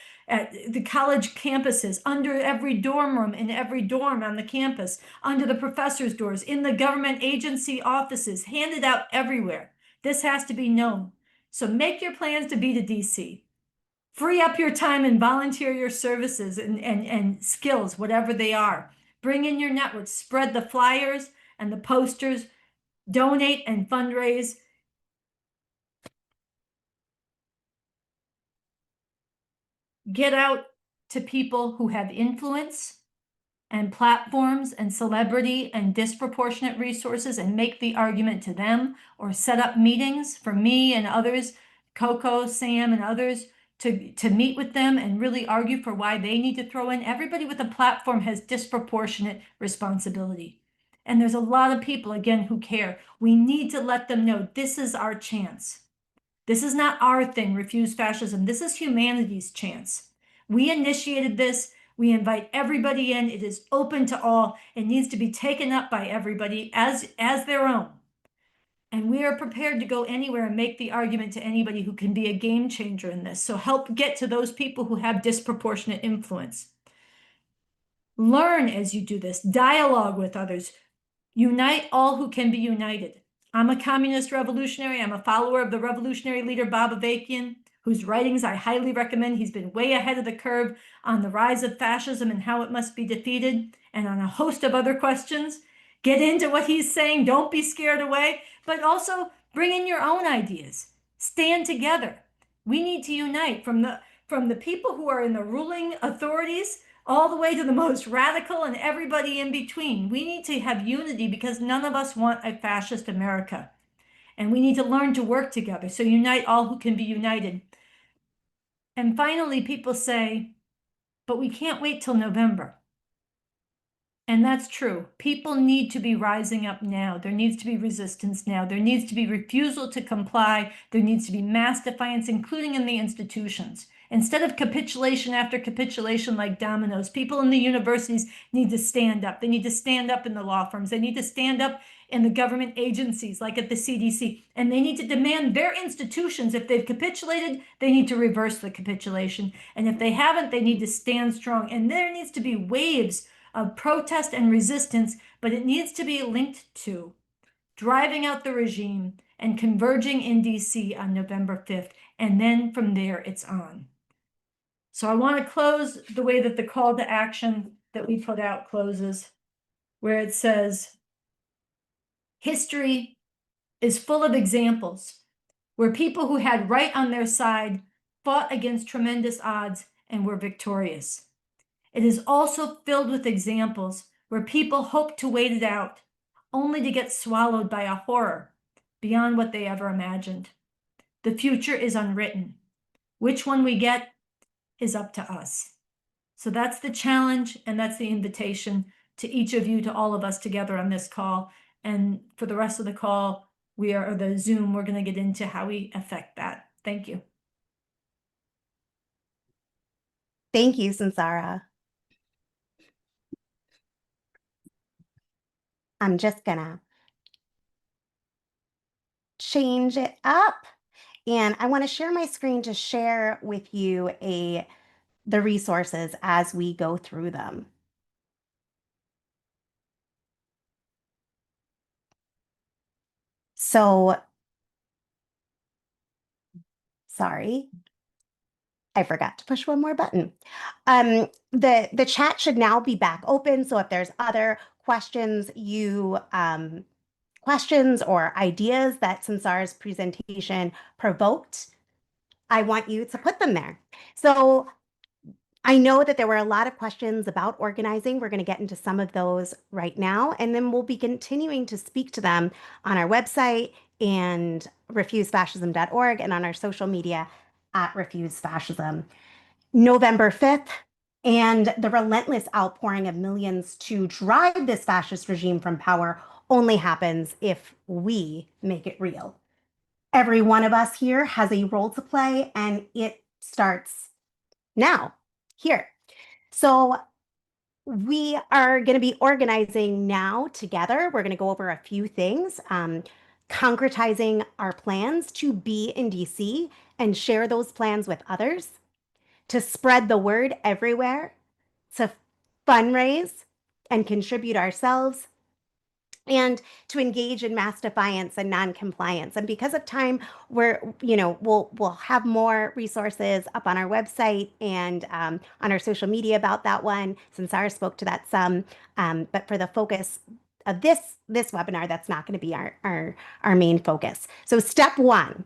the college campuses, under every dorm room, in every dorm on the campus, under the professors' doors, in the government agency offices, handed out everywhere. This has to be known. So make your plans to be to DC. Free up your time and volunteer your services and skills, whatever they are. Bring in your network, spread the flyers and the posters, donate and fundraise. Get out to people who have influence and platforms and celebrity and disproportionate resources and make the argument to them, or set up meetings for me and others, Coco, Sam, and others, to meet with them and really argue for why they need to throw in. Everybody with a platform has disproportionate responsibility. And there's a lot of people, again, who care. We need to let them know this is our chance. This is not our thing, refuse fascism. This is humanity's chance. We initiated this. We invite everybody in. It is open to all. It needs to be taken up by everybody as their own. And we are prepared to go anywhere and make the argument to anybody who can be a game changer in this. So help get to those people who have disproportionate influence. Learn as you do this. Dialogue with others. Unite all who can be united. I'm a communist revolutionary. I'm a follower of the revolutionary leader Bob Avakian, whose writings I highly recommend. He's been way ahead of the curve on the rise of fascism and how it must be defeated, and on a host of other questions. Get into what he's saying. Don't be scared away, but also bring in your own ideas. Stand together. We need to unite from the people who are in the ruling authorities all the way to the most radical and everybody in between. We need to have unity because none of us want a fascist America. And we need to learn to work together. So unite all who can be united. And finally, people say, but we can't wait till November. And that's true. People need to be rising up now. There needs to be resistance now. There needs to be refusal to comply. There needs to be mass defiance, including in the institutions. Instead of capitulation after capitulation like dominoes, people in the universities need to stand up. They need to stand up in the law firms. They need to stand up in the government agencies like at the CDC. And they need to demand their institutions, if they've capitulated, they need to reverse the capitulation. And if they haven't, they need to stand strong. And there needs to be waves of protest and resistance, but it needs to be linked to driving out the regime and converging in DC on November 5th. And then from there, it's on. So I want to close the way that the call to action that we put out closes, where it says, history is full of examples where people who had right on their side fought against tremendous odds and were victorious. It is also filled with examples where people hope to wait it out, only to get swallowed by a horror beyond what they ever imagined. The future is unwritten. Which one we get is up to us. So that's the challenge, and that's the invitation to each of you, to all of us together on this call. And for the rest of the call, or the Zoom, we're going to get into how we affect that. Thank you. Thank you, Sansara. I'm just gonna change it up. And I want to share my screen to share with you the resources as we go through them. So, sorry, I forgot to push one more button. The chat should now be back open. So if there's other questions questions or ideas that Sansara's presentation provoked, I want you to put them there. So I know that there were a lot of questions about organizing. We're going to get into some of those right now, and then we'll be continuing to speak to them on our website and refusefascism.org and on our social media at refusefascism. November 5th, and the relentless outpouring of millions to drive this fascist regime from power only happens if we make it real. Every one of us here has a role to play, and it starts now, here. So We are going to be organizing now together. We're going to go over a few things, concretizing our plans to be in DC and share those plans with others, to spread the word everywhere, to fundraise and contribute ourselves, and to engage in mass defiance and non-compliance. And because of time, we'll have more resources up on our website and on our social media about that one, since Sarah spoke to that some. But for the focus of this webinar, that's not going to be our main focus. So step one,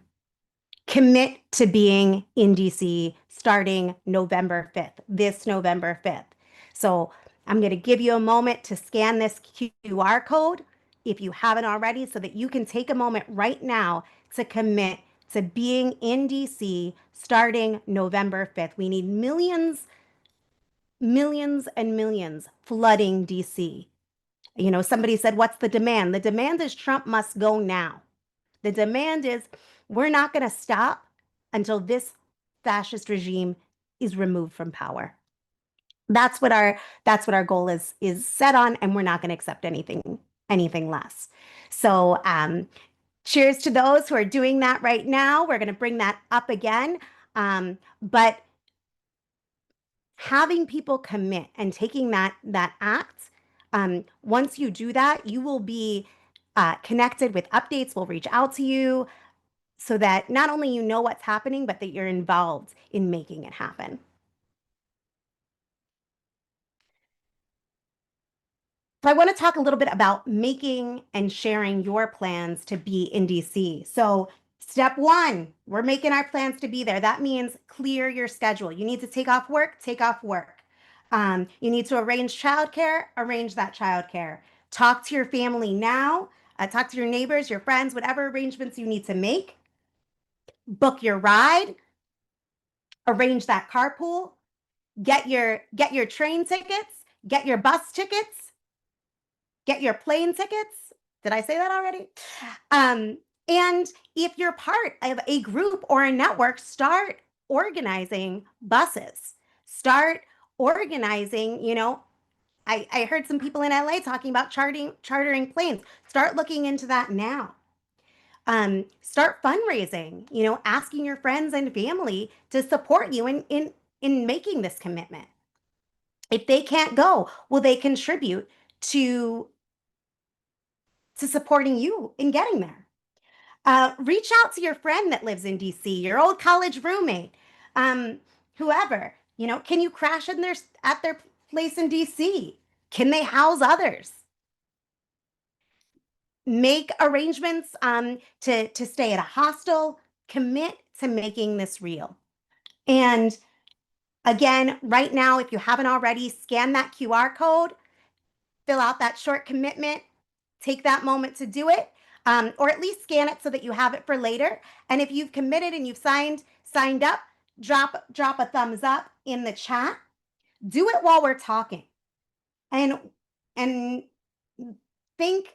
commit to being in DC starting November 5th, this November 5th. So I'm going to give you a moment to scan this QR code if you haven't already, so that you can take a moment right now to commit to being in DC starting November 5th. We need millions, millions, and millions flooding DC. You know, somebody said, what's the demand? The demand is Trump must go now. The demand is we're not going to stop until this fascist regime is removed from power. That's what our goal is set on, and we're not going to accept anything less. So cheers to those who are doing that right now. We're going to bring that up again. But having people commit and taking that act, once you do that, you will be connected with updates. We'll reach out to you so that not only you know what's happening, but that you're involved in making it happen. So I want to talk a little bit about making and sharing your plans to be in DC. So step one, we're making our plans to be there. That means clear your schedule. You need to take off work, take off work. You need to arrange childcare, arrange that childcare. Talk to your family now. Talk to your neighbors, your friends, whatever arrangements you need to make. Book your ride, arrange that carpool, get your train tickets, get your bus tickets, get your plane tickets. Did I say that already? And if you're part of a group or a network, start organizing buses. Start organizing, I heard some people in LA talking about chartering planes. Start looking into that now. Start fundraising, asking your friends and family to support you in making this commitment. If they can't go, will they contribute to supporting you in getting there? Reach out to your friend that lives in DC, your old college roommate, um, whoever. Can you crash at their place in DC? Can they house others? Make arrangements to stay at a hostel. Commit to making this real. And again, right now, if you haven't already, scan that QR code, fill out that short commitment, take that moment to do it, or at least scan it so that you have it for later. And if you've committed and you've signed up, drop a thumbs up in the chat. Do it while we're talking, and and think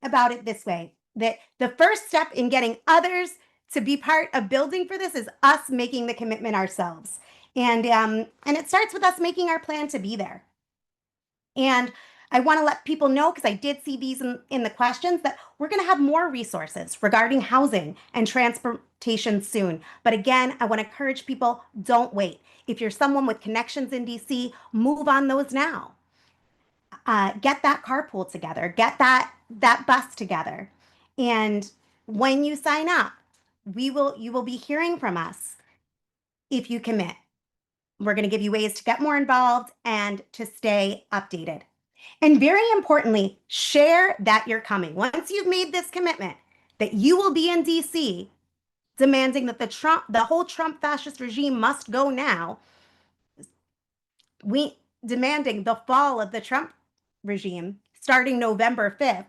about it this way: that the first step in getting others to be part of building for this is us making the commitment ourselves, and it starts with us making our plan to be there. And I want to let people know, because I did see these in the questions, that we're going to have more resources regarding housing and transportation soon. But again, I want to encourage people, don't wait. If you're someone with connections in DC, move on those now. Get that carpool together, get that bus together. And when you sign up, you will be hearing from us if you commit. We're going to give you ways to get more involved and to stay updated. And very importantly, share that you're coming. Once you've made this commitment that you will be in DC demanding that the whole Trump fascist regime must go now, demanding the fall of the Trump regime starting November 5th.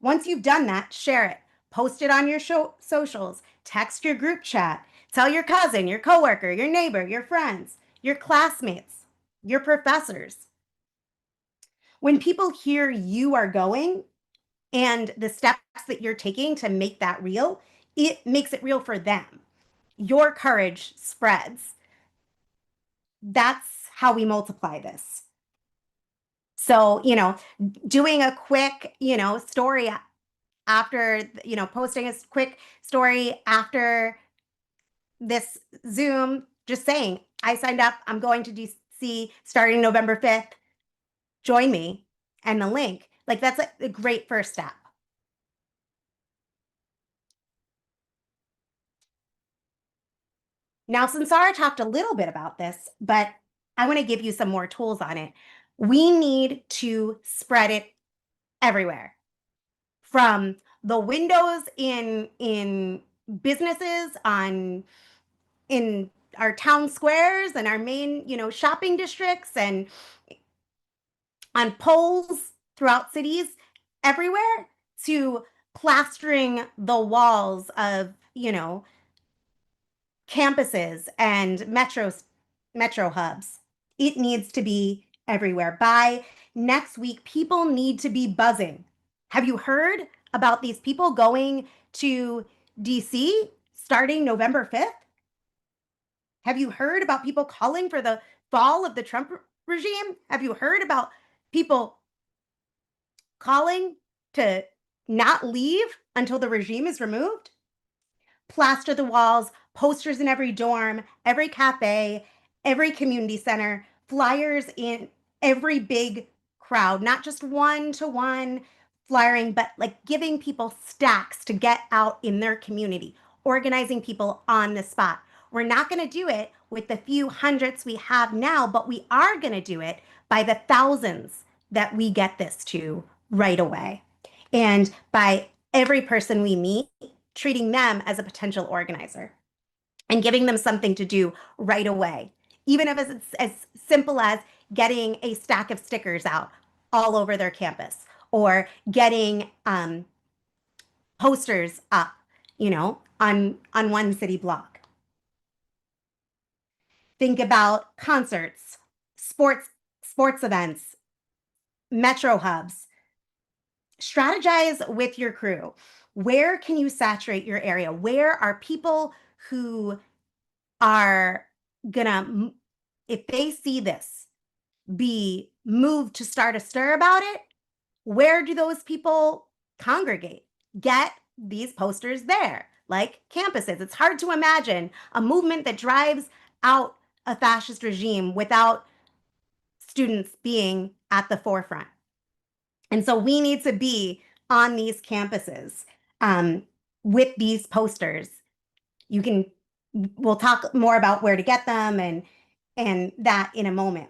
Once you've done that, share it. Post it on your socials, text your group chat, tell your cousin, your coworker, your neighbor, your friends, your classmates, your professors. When people hear you are going and the steps that you're taking to make that real, it makes it real for them. Your courage spreads. That's how we multiply this. So, doing a quick, story after, posting a quick story after this Zoom, just saying, I signed up, I'm going to DC starting November 5th, join me, and the link. Like, that's a great first step. Now, Sansara talked a little bit about this, but I want to give you some more tools on it. We need to spread it everywhere, from the windows in businesses, on in our town squares and our main, shopping districts, and on poles throughout cities, everywhere, to plastering the walls of, campuses and metro hubs. It needs to be everywhere. By next week, people need to be buzzing. Have you heard about these people going to DC starting November 5th? Have you heard about people calling for the fall of the Trump regime? Have you heard about people calling to not leave until the regime is removed? Plaster the walls, posters in every dorm, every cafe, every community center, flyers in every big crowd, not just one to one flyering, but like giving people stacks to get out in their community, organizing people on the spot. We're not going to do it with the few hundreds we have now, but we are going to do it by the thousands that we get this to right away. And by every person we meet, treating them as a potential organizer and giving them something to do right away, even if it's as simple as getting a stack of stickers out all over their campus, or getting posters up, on one city block. Think about concerts, sports events, metro hubs. Strategize with your crew. Where can you saturate your area? Where are people who are gonna, if they see this, be moved to start a stir about it? Where do those people congregate? Get these posters there, like campuses. It's hard to imagine a movement that drives out a fascist regime without students being at the forefront. And so we need to be on these campuses, um, with these posters. You can, we'll talk more about where to get them and that in a moment.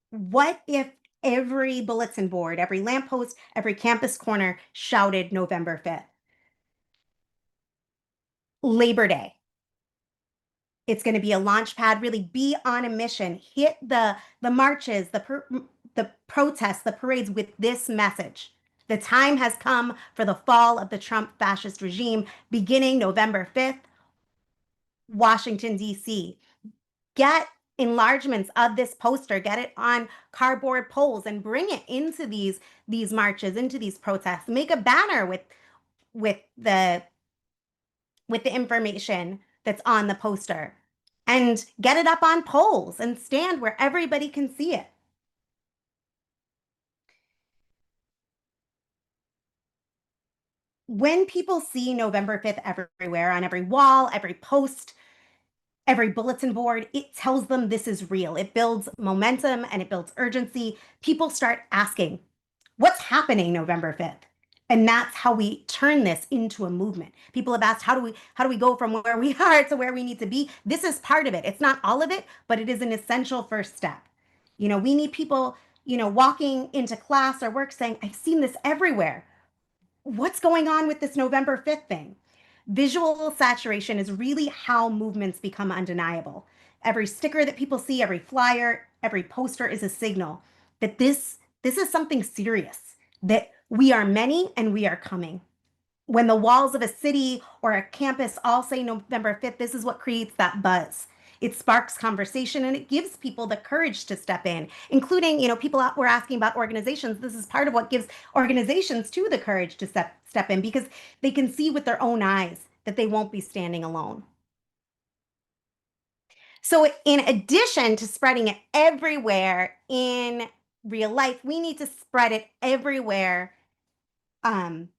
What if every bulletin board, every lamppost, every campus corner shouted November 5th? Labor Day. It's going to be a launch pad. Really be on a mission. Hit the marches, the protests, the parades with this message. The time has come for the fall of the Trump fascist regime, beginning November 5th, Washington, D.C. Get enlargements of this poster, get it on cardboard poles, and bring it into these marches, into these protests. Make a banner with the with the information that's on the poster, and get it up on poles and stand where everybody can see it. When people see November 5th everywhere, on every wall, every post, every bulletin board, it tells them this is real. It builds momentum and it builds urgency. People start asking, what's happening November 5th? And that's how we turn this into a movement. People have asked, how do we go from where we are to where we need to be? This is part of it. It's not all of it, but it is an essential first step. We need people, walking into class or work saying, I've seen this everywhere. What's going on with this November 5th thing? Visual saturation is really how movements become undeniable. Every sticker that people see, every flyer, every poster is a signal that this is something serious, that we are many and we are coming. When the walls of a city or a campus all say November 5th, this is what creates that buzz. It sparks conversation and it gives people the courage to step in, including, people out were asking about organizations. This is part of what gives organizations too the courage to step in, because they can see with their own eyes that they won't be standing alone. So in addition to spreading it everywhere in real life. We need to spread it everywhere, um,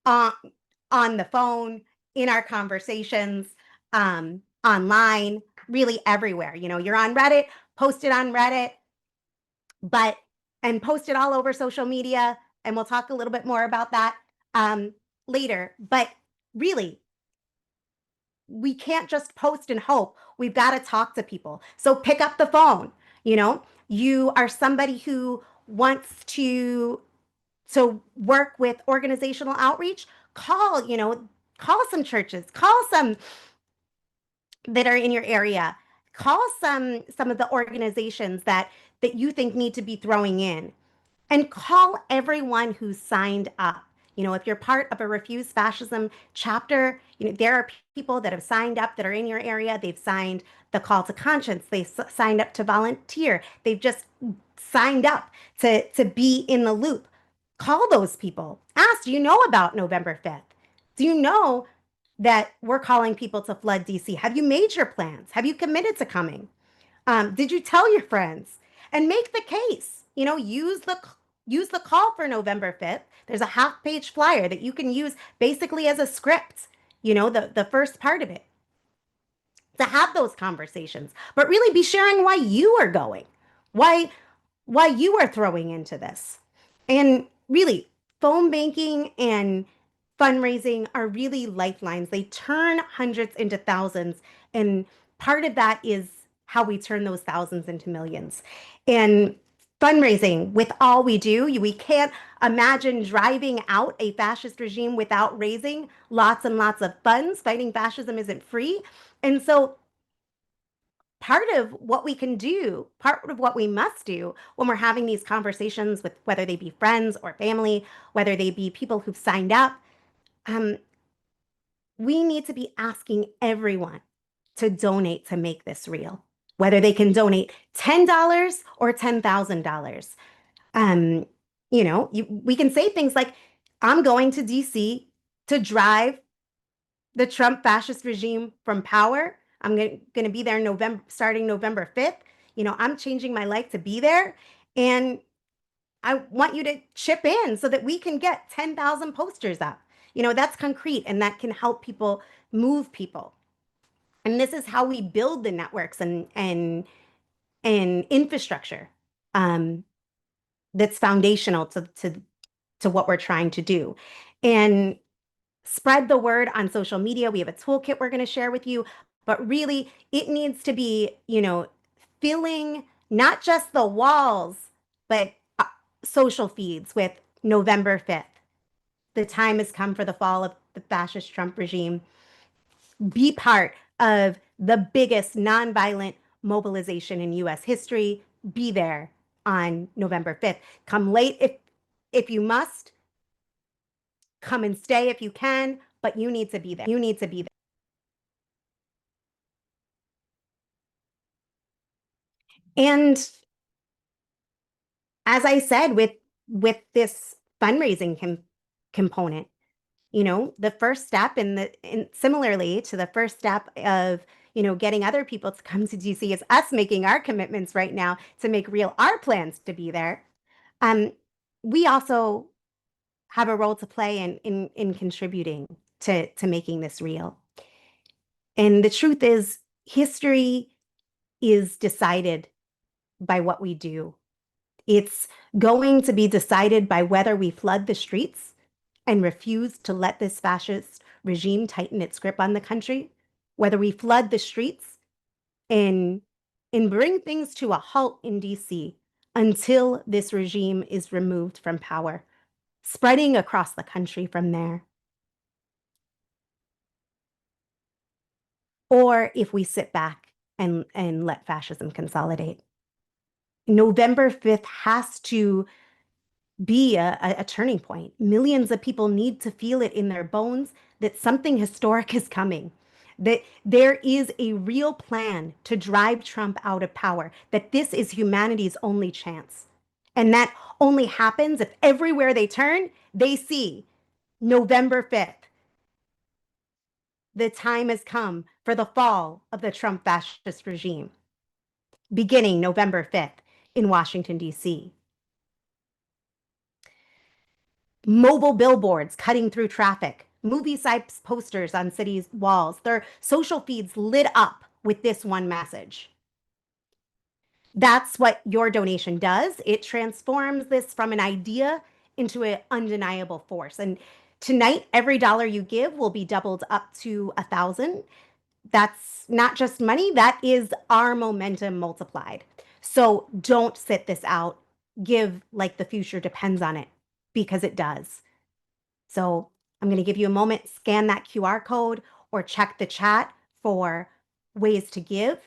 on, on the phone, in our conversations, online, really everywhere. You're on Reddit, post it on Reddit, but and post it all over social media. And we'll talk a little bit more about that um, later. But really, we can't just post and hope. We've got to talk to people. So pick up the phone. You are somebody who wants to work with organizational outreach. Call some churches, call some that are in your area, call some of the organizations that you think need to be throwing in, and call everyone who's signed up. If you're part of a Refuse Fascism chapter, there are people that have signed up that are in your area. They've signed the call to conscience. They signed up to volunteer. They've just signed up to be in the loop. Call those people. Ask, do you know about November 5th? Do you know that we're calling people to flood DC? Have you made your plans? Have you committed to coming? Did you tell your friends? And make the case. Use the call for November 5th. There's a half-page flyer that you can use basically as a script. The first part of it, to have those conversations, but really be sharing why you are going, why why you are throwing into this. And really, phone banking and fundraising are really lifelines. They turn hundreds into thousands. And part of that is how we turn those thousands into millions. And fundraising, with all we do, we can't imagine driving out a fascist regime without raising lots and lots of funds. Fighting fascism isn't free. And so part of what we can do, part of what we must do when we're having these conversations with whether they be friends or family, whether they be people who've signed up, um, we need to be asking everyone to donate to make this real, whether they can donate $10 or $10,000. Um, we can say things like, I'm going to DC to drive the Trump fascist regime from power. I'm going to be there starting November 5th. I'm changing my life to be there. And I want you to chip in so that we can get 10,000 posters up. That's concrete and that can help people, move people. And this is how we build the networks and infrastructure um, that's foundational to what we're trying to do. And spread the word on social media. We have a toolkit we're going to share with you, but really it needs to be, filling not just the walls, but social feeds with November 5th. The time has come for the fall of the fascist Trump regime. Be part of the biggest nonviolent mobilization in US history. Be there on November 5th. Come late if you must. Come and stay if you can, but you need to be there. You need to be there. And as I said, with this fundraising component, the first step in similarly to the first step of getting other people to come to DC is us making our commitments right now to make real our plans to be there. Um, we also have a role to play in contributing to making this real. And the truth is, history is decided by what we do. It's going to be decided by whether we flood the streets and refuse to let this fascist regime tighten its grip on the country, whether we flood the streets and, and bring things to a halt in DC until this regime is removed from power, spreading across the country from there. Or if we sit back and let fascism consolidate. November 5th has to be a turning point. Millions of people need to feel it in their bones that something historic is coming, that there is a real plan to drive Trump out of power, that this is humanity's only chance. And that only happens if everywhere they turn, they see November 5th. The time has come for the fall of the Trump fascist regime, beginning November 5th. in Washington, D.C. Mobile billboards cutting through traffic, movie-sized posters on cities' walls, their social feeds lit up with this one message. That's what your donation does. It transforms this from an idea into an undeniable force. And tonight, every dollar you give will be doubled up to 1,000. That's not just money, that is our momentum multiplied. So don't sit this out. Give like the future depends on it, because it does. So I'm going to give you a moment, scan that QR code or check the chat for ways to give.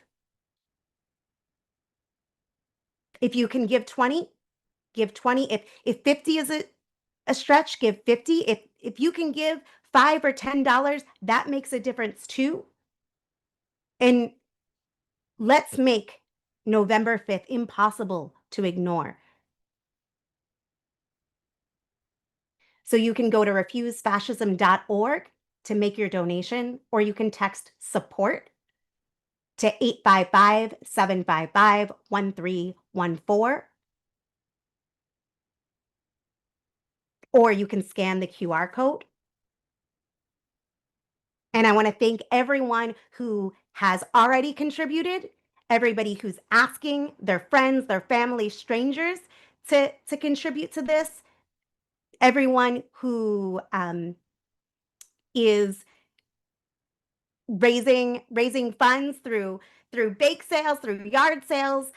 If you can give 20, give 20. If 50 is a stretch, give 50. If you can give $5 or $10, that makes a difference too. And let's make November 5th impossible to ignore. So you can go to refusefascism.org to make your donation, or you can text support to 855-755-1314, or you can scan the QR code. And I want to thank everyone who has already contributed, everybody who's asking their friends, their family, strangers to contribute to this, everyone who is raising funds through bake sales, through yard sales,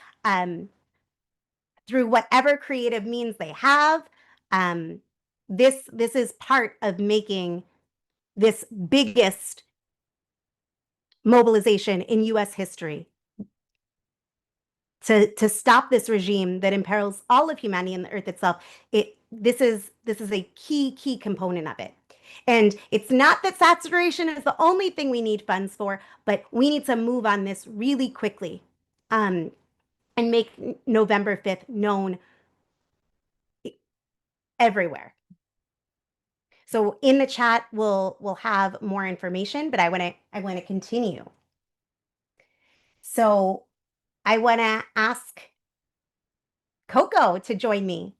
through whatever creative means they have. This is part of making this biggest mobilization in U.S. history to stop this regime that imperils all of humanity and the earth itself. This is a key component of it. And it's not that saturation is the only thing we need funds for, but we need to move on this really quickly, and make November 5th known everywhere. So in the chat, we'll have more information, but I want to continue. So I want to ask Coco to join me.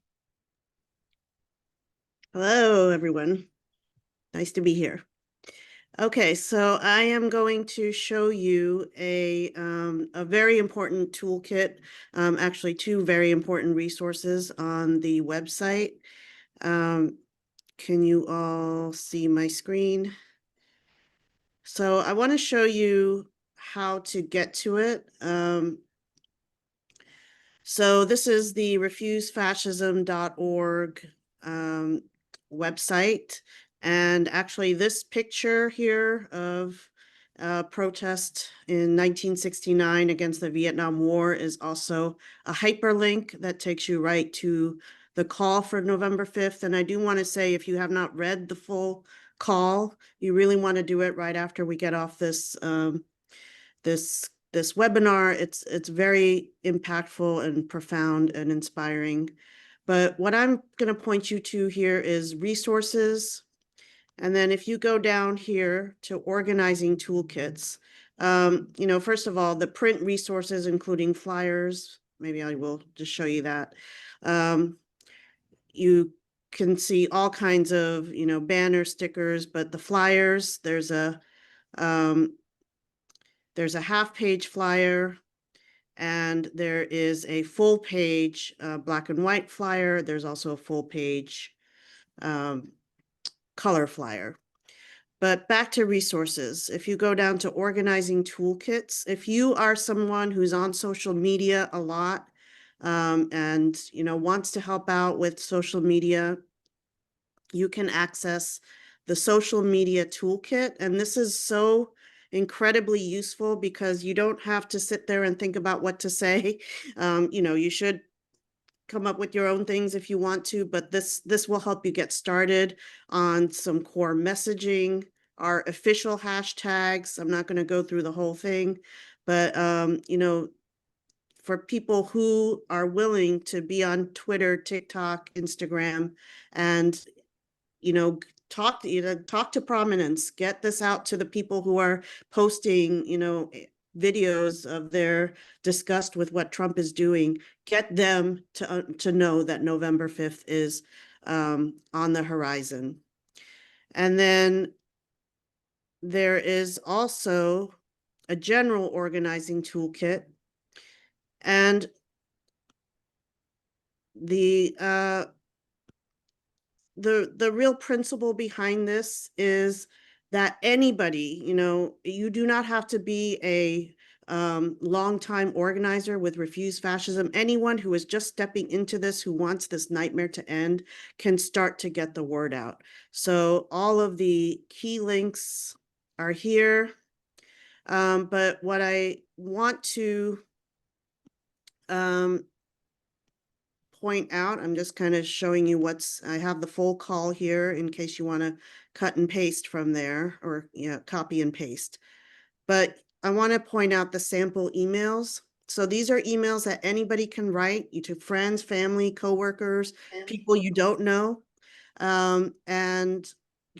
Hello, everyone. Nice to be here. Okay, so I am going to show you a very important toolkit, actually two very important resources on the website. Can you all see my screen? So I want to show you how to get to it. So this is the refusefascism.org website. And actually this picture here of protest in 1969 against the Vietnam War is also a hyperlink that takes you right to the call for November 5th. And I do want to say, if you have not read the full call, you really want to do it right after we get off this this webinar. It's very impactful and profound and inspiring. But what I'm going to point you to here is resources. And then if you go down here to organizing toolkits, first of all, the print resources, including flyers, maybe I will just show you that. You can see all kinds of, banner stickers, but the flyers, there's a half-page flyer, and there is a full-page black and white flyer. There's also a full-page color flyer. But back to resources. If you go down to organizing toolkits, if you are someone who's on social media a lot, and wants to help out with social media, you can access the social media toolkit. And this is so incredibly useful because you don't have to sit there and think about what to say. You should come up with your own things if you want to, but this will help you get started on some core messaging, our official hashtags. I'm not going to go through the whole thing, but for people who are willing to be on Twitter, TikTok, Instagram, and talk to prominence, get this out to the people who are posting, videos of their disgust with what Trump is doing, get them to know that November 5th is on the horizon. And then there is also a general organizing toolkit, and the real principle behind this is that anybody, you do not have to be a longtime organizer with Refuse Fascism. Anyone who is just stepping into this, who wants this nightmare to end, can start to get the word out. So all of the key links are here. But what I want to point out, I'm just kind of showing you I have the full call here in case you want to cut and paste from there, or copy and paste. But I want to point out the sample emails. So these are emails that anybody can write to friends, family, coworkers, people you don't know, and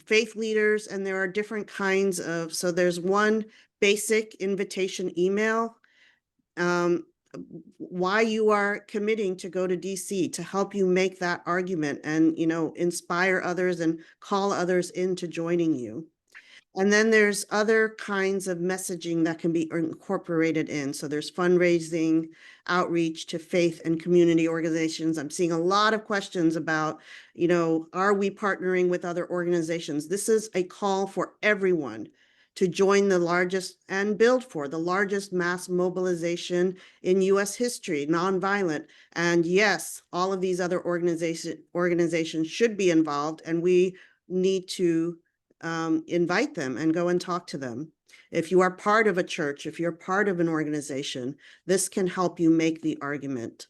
faith leaders. And there are different kinds of, so there's one basic invitation email, why you are committing to go to DC, to help you make that argument and, inspire others and call others into joining you. And then there's other kinds of messaging that can be incorporated in. So there's fundraising, outreach to faith and community organizations. I'm seeing a lot of questions about, are we partnering with other organizations? This is a call for everyone to join the largest and build for the largest mass mobilization in US history, nonviolent. And yes, all of these other organizations should be involved, and we need to invite them and go and talk to them. If you are part of a church, if you're part of an organization, this can help you make the argument.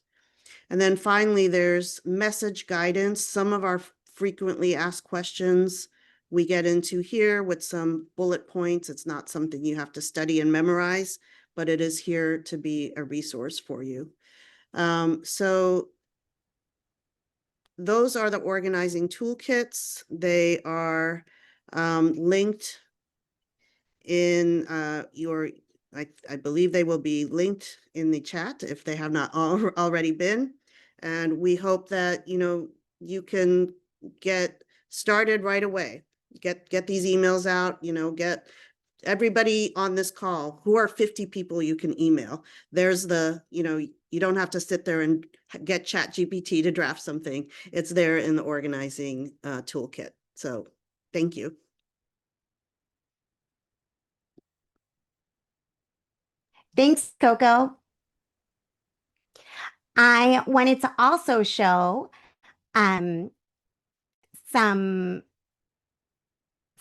And then finally, there's message guidance. Some of our frequently asked questions we get into here with some bullet points. It's not something you have to study and memorize, but it is here to be a resource for you. So those are the organizing toolkits. They are linked in I believe they will be linked in the chat if they have not already been. And we hope that, you can get started right away. Get these emails out, get everybody on this call. Who are 50 people you can email? There's you don't have to sit there and get ChatGPT to draft something. It's there in the organizing toolkit. So thank you. Thanks, Coco. I wanted to also show um, some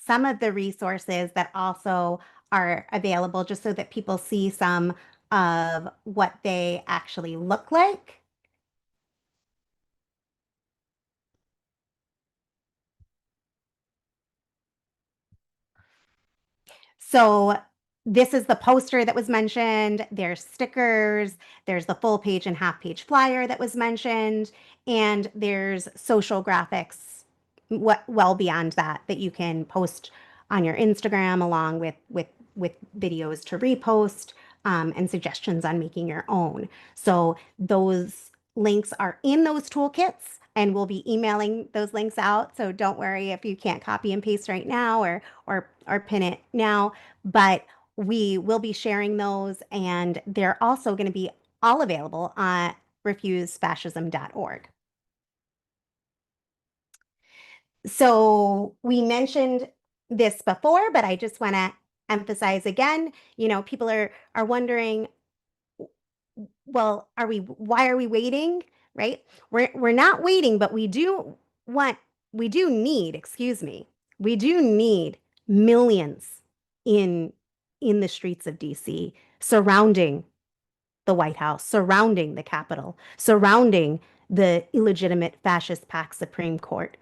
of the resources that also are available, just so that people see some of what they actually look like. So this is the poster that was mentioned. There's stickers, there's the full page and half page flyer that was mentioned, and there's social graphics well beyond that you can post on your Instagram, along with videos to repost, and suggestions on making your own. So those links are in those toolkits, and we'll be emailing those links out. So don't worry if you can't copy and paste right now, or pin it now, but we will be sharing those, and they're also going to be all available on refusefascism.org. So we mentioned this before, but I just want to emphasize again, people are wondering, well, why are we waiting, right? We're not waiting, but we do need, excuse me, we do need millions in the streets of DC, surrounding the White House, surrounding the Capitol, surrounding the illegitimate fascist PAC Supreme Court.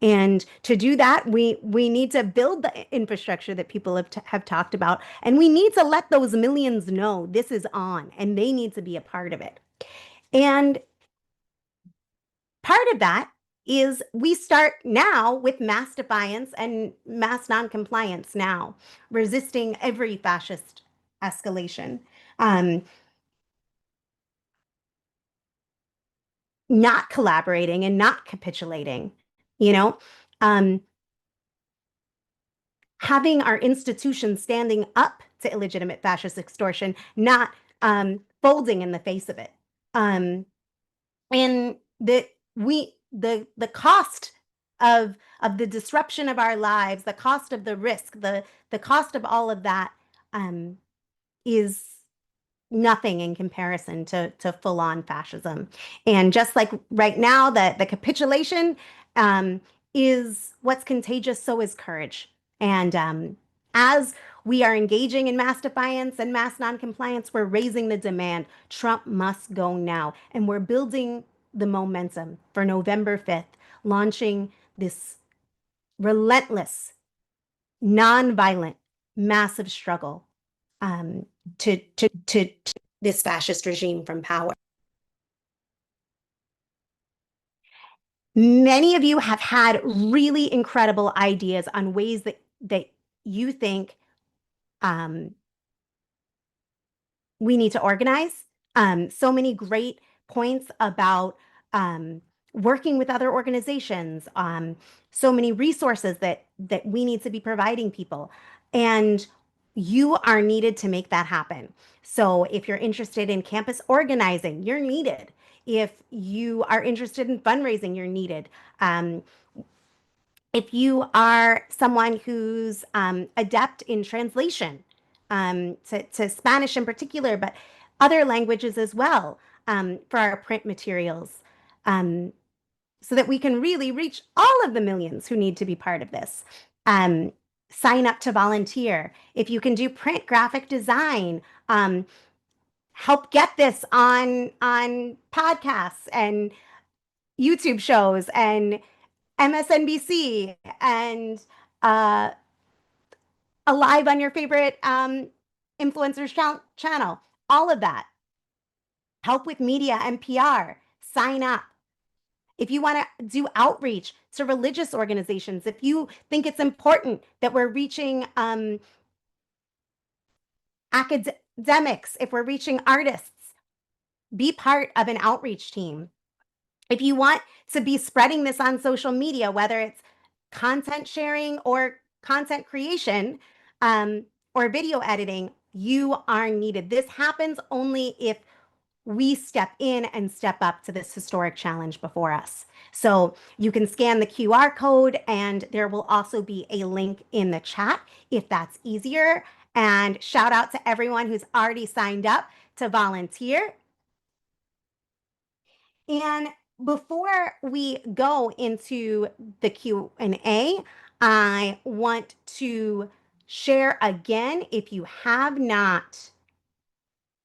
And to do that, we need to build the infrastructure that people have talked about, and we need to let those millions know this is on, and they need to be a part of it. And part of that is we start now with mass defiance and mass noncompliance now, resisting every fascist escalation. Um, Not collaborating and not capitulating, you know, um, having our institutions standing up to illegitimate fascist extortion, not folding in the face of it. And the cost of the disruption of our lives, the cost of the risk, the cost of all of that is nothing in comparison to full-on fascism. And just like right now, the capitulation um, is what's contagious, so is courage. And as we are engaging in mass defiance and mass noncompliance, we're raising the demand. Trump must go now. And we're building the momentum for November 5th, launching this relentless, nonviolent, massive struggle um, to this fascist regime from power. Many of you have had really incredible ideas on ways that you think um, we need to organize. So many great points about working with other organizations, so many resources that we need to be providing people. And you are needed to make that happen. So if you're interested in campus organizing, you're needed. If you are interested in fundraising, you're needed. Um, if you are someone who's adept in translation to Spanish in particular, but other languages as well for our print materials, um, so that we can really reach all of the millions who need to be part of this. Um, Sign up to volunteer. If you can do print graphic design, help get this on podcasts and YouTube shows and MSNBC and uh, alive on your favorite influencers channel. All of that. Help with media and PR. Sign up. If you want to do outreach to religious organizations, if you think it's important that we're reaching academics, if we're reaching artists, be part of an outreach team. If you want to be spreading this on social media, whether it's content sharing or content creation or video editing, you are needed. This happens only if we step in and step up to this historic challenge before us. So you can scan the QR code, and there will also be a link in the chat if that's easier. And shout out to everyone who's already signed up to volunteer. And before we go into the Q&A, I want to share again, if you have not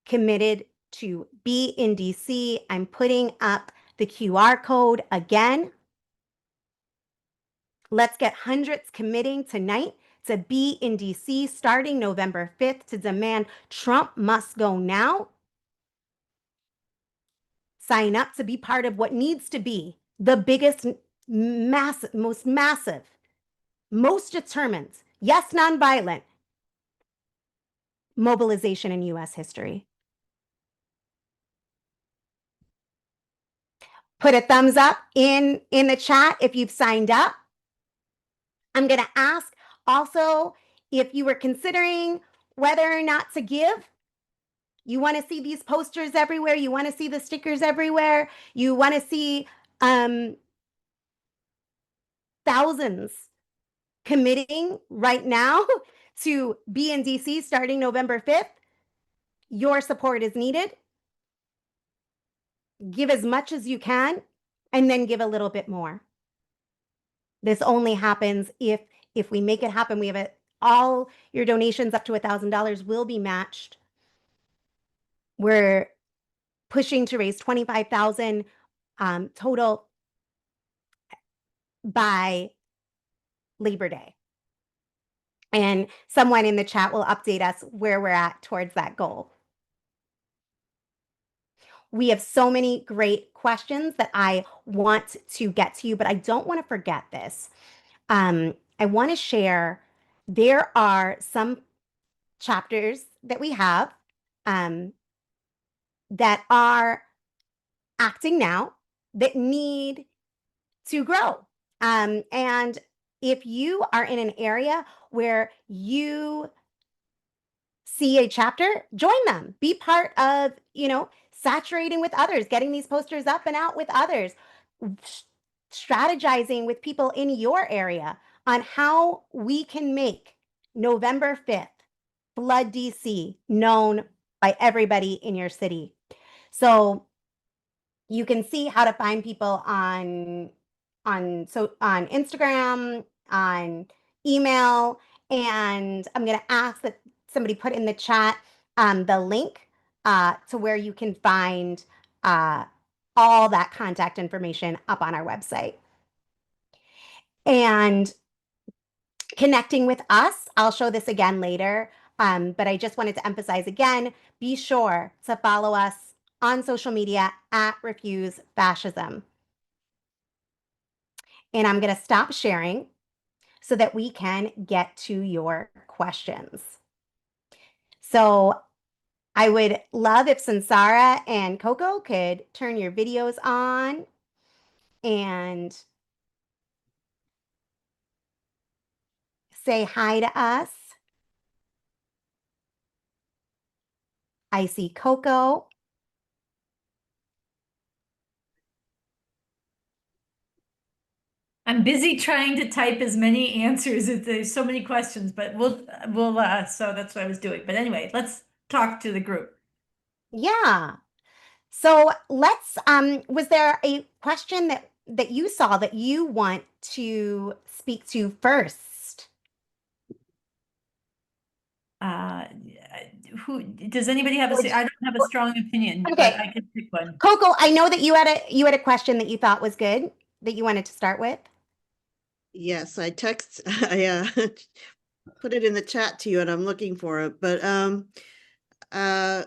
committed to be in DC, I'm putting up the QR code again. Let's get hundreds committing tonight to be in DC starting November 5th to demand Trump must go now. Sign up to be part of what needs to be the biggest, most massive, most determined, yes, nonviolent mobilization in US history. Put a thumbs up in the chat if you've signed up. I'm going to ask also if you were considering whether or not to give. You want to see these posters everywhere. You want to see the stickers everywhere. You want to see thousands committing right now to be in DC starting November 5th. Your support is needed. Give as much as you can and then give a little bit more. This only happens if we make it happen. We have it. All your donations up to $1,000 will be matched. We're pushing to raise 25,000 total by Labor Day. And someone in the chat will update us where we're at towards that goal. We have so many great questions that I want to get to you, but I don't want to forget this. I want to share, there are some chapters that we have um, that are acting now that need to grow. And if you are in an area where you see a chapter, join them. Be part of, saturating with others, getting these posters up and out with others, strategizing with people in your area on how we can make November 5th, Flood DC, known by everybody in your city. So you can see how to find people on Instagram, on email, and I'm going to ask that somebody put in the chat the link to where you can find uh, all that contact information up on our website. And connecting with us, I'll show this again later, but I just wanted to emphasize again, be sure to follow us on social media at Refuse Fascism. And I'm going to stop sharing so that we can get to your questions. So I would love if Sansara and Coco could turn your videos on and say hi to us. I see Coco. I'm busy trying to type as many answers as there's so many questions, but so that's what I was doing. But anyway, let's talk to the group. Yeah. So let's was there a question that you saw that you want to speak to first? Uh, who does anybody have I don't have a strong opinion, but Okay. I could pick one. Coco, I know that you had a question that you thought was good that you wanted to start with. Yes, I put it in the chat to you and I'm looking for it, but uh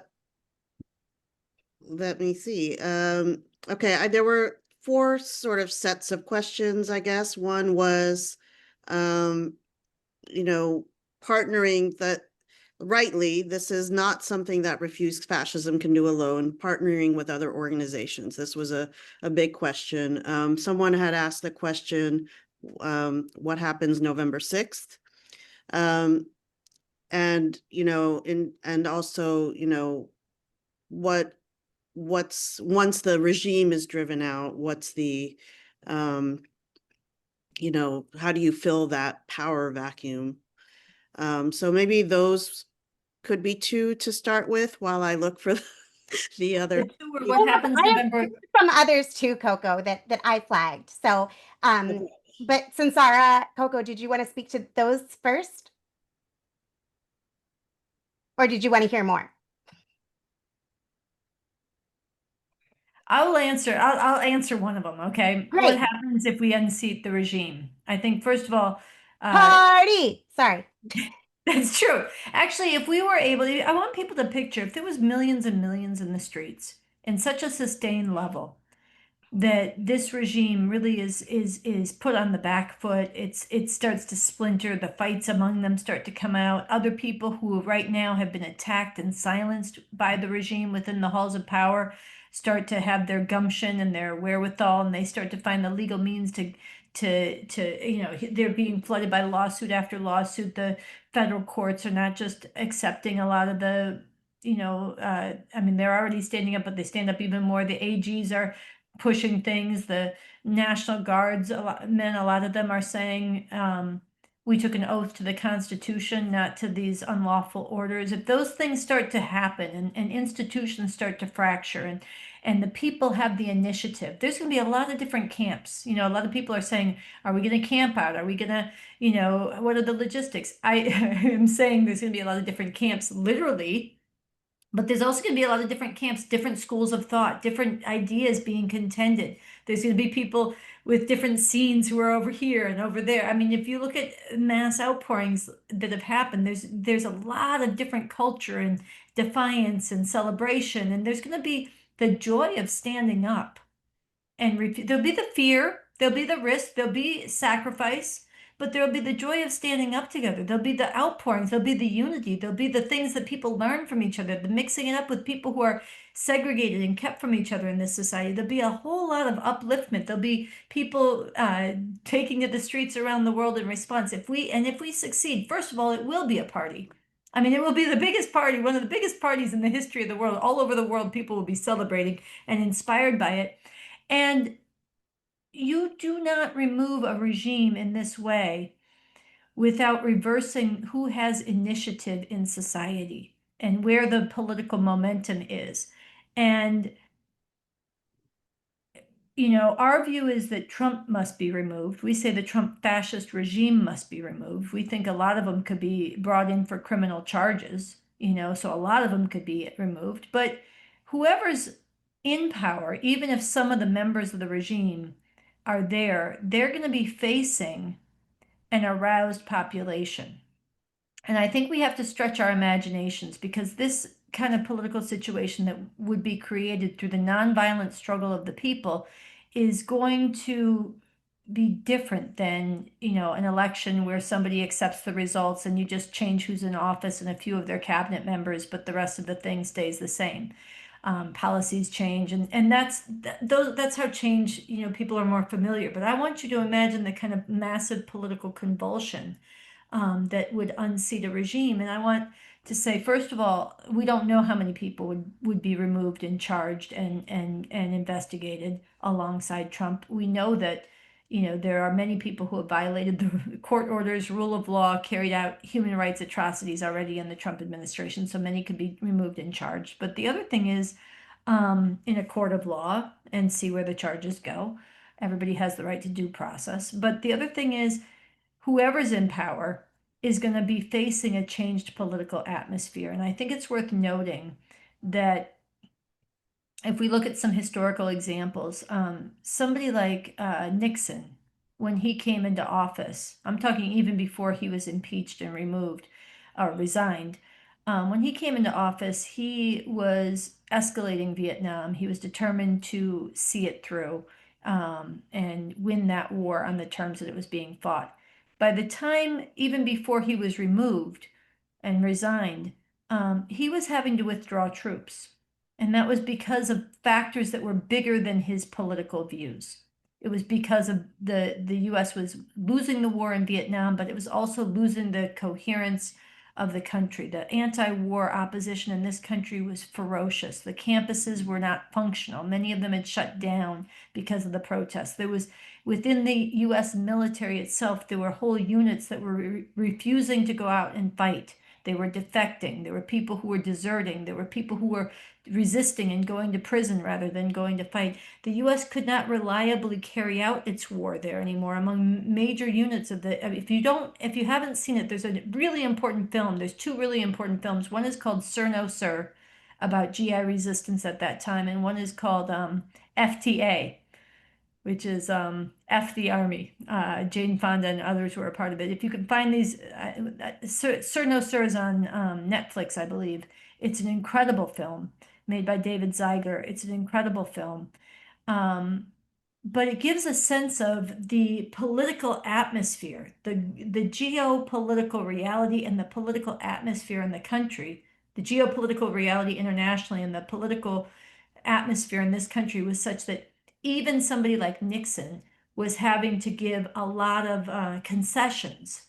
let me see. Okay, there were four sort of sets of questions, I guess. One was um you know, partnering that rightly, this is not something that Refuse Fascism can do alone, partnering with other organizations. This was a big question. Someone had asked the question, what happens November 6th? And, and also, what's once the regime is driven out, what's the, um, how do you fill that power vacuum? So maybe those could be two to start with while I look for the other. The two were what happens I have November. from others too, Coco, that I flagged. So, but Sansara, Coco, did you want to speak to those first? Or did you want to hear more? I'll answer one of them, okay? What Great. happens if we unseat the regime? I think first of all, Party. Sorry. that's true. Actually, if we were able to, I want people to picture if there was millions and millions in the streets in such a sustained level that this regime really is put on the back foot. It starts to splinter. The fights among them start to come out. Other people who right now have been attacked and silenced by the regime within the halls of power start to have their gumption and their wherewithal, and they start to find the legal means to they're being flooded by lawsuit after lawsuit. The federal courts are not just accepting a lot of the I mean, they're already standing up, but they stand up even more. The AGs are pushing things. The National Guards, a lot of them are saying, we took an oath to the Constitution, not to these unlawful orders. If those things start to happen and institutions start to fracture and the people have the initiative, there's going to be a lot of different camps. A lot of people are saying, are we going to camp out? Are we going to, what are the logistics? I am saying there's going to be a lot of different camps, literally. But there's also going to be a lot of different camps, different schools of thought, different ideas being contended. There's going to be people with different scenes who are over here and over there. I mean, if you look at mass outpourings that have happened, there's a lot of different culture and defiance and celebration, and there's going to be the joy of standing up and there'll be the fear, there'll be the risk, there'll be sacrifice, but there'll be the joy of standing up together. There'll be the outpourings, there'll be the unity, there'll be the things that people learn from each other, the mixing it up with people who are segregated and kept from each other in this society. There'll be a whole lot of upliftment. There'll be people taking to the streets around the world in response. If we succeed, first of all, it will be a party. I mean, it will be the biggest party, one of the biggest parties in the history of the world. All over the world, people will be celebrating and inspired by it. And you do not remove a regime in this way without reversing who has initiative in society and where the political momentum is. And our view is that Trump must be removed. We say the Trump fascist regime must be removed. We think a lot of them could be brought in for criminal charges, so a lot of them could be removed. But whoever's in power, even if some of the members of the regime are there, they're going to be facing an aroused population. And I think we have to stretch our imaginations because this kind of political situation that would be created through the nonviolent struggle of the people is going to be different than, an election where somebody accepts the results and you just change who's in office and a few of their cabinet members, but the rest of the thing stays the same. Policies change, and that's how change, people are more familiar. But I want you to imagine the kind of massive political convulsion that would unseat a regime. And I want to say, first of all, we don't know how many people would be removed and charged and investigated alongside Trump. We know that, there are many people who have violated the court orders, rule of law, carried out human rights atrocities already in the Trump administration. So many could be removed and charged. But the other thing is, in a court of law and see where the charges go. Everybody has the right to due process. But the other thing is, whoever's in power is going to be facing a changed political atmosphere. And I think it's worth noting that if we look at some historical examples, somebody like Nixon, when he came into office, I'm talking even before he was impeached and removed or resigned. When he came into office, he was escalating Vietnam. He was determined to see it through and win that war on the terms that it was being fought. By the time, even before he was removed and resigned, he was having to withdraw troops. And that was because of factors that were bigger than his political views. It was because of the US was losing the war in Vietnam, but it was also losing the coherence of the country. The anti-war opposition in this country was ferocious. The campuses were not functional. Many of them had shut down because of the protests. There was, within the US military itself, there were whole units that were refusing to go out and fight. They were defecting. There were people who were deserting. There were people who were resisting and going to prison rather than going to fight. The US could not reliably carry out its war there anymore. Among major units of the, if you haven't seen it, there's a really important film. There's two really important films. One is called Sir No Sir, about GI resistance at that time, and one is called FTA, which is F the Army. Jane Fonda and others were a part of it. If you can find these, Sir No Sir is on Netflix, I believe. It's an incredible film made by David Zeiger. It's an incredible film. But it gives a sense of the political atmosphere, the geopolitical reality and the political atmosphere in the country, the geopolitical reality internationally and the political atmosphere in this country was such that even somebody like Nixon was having to give a lot of concessions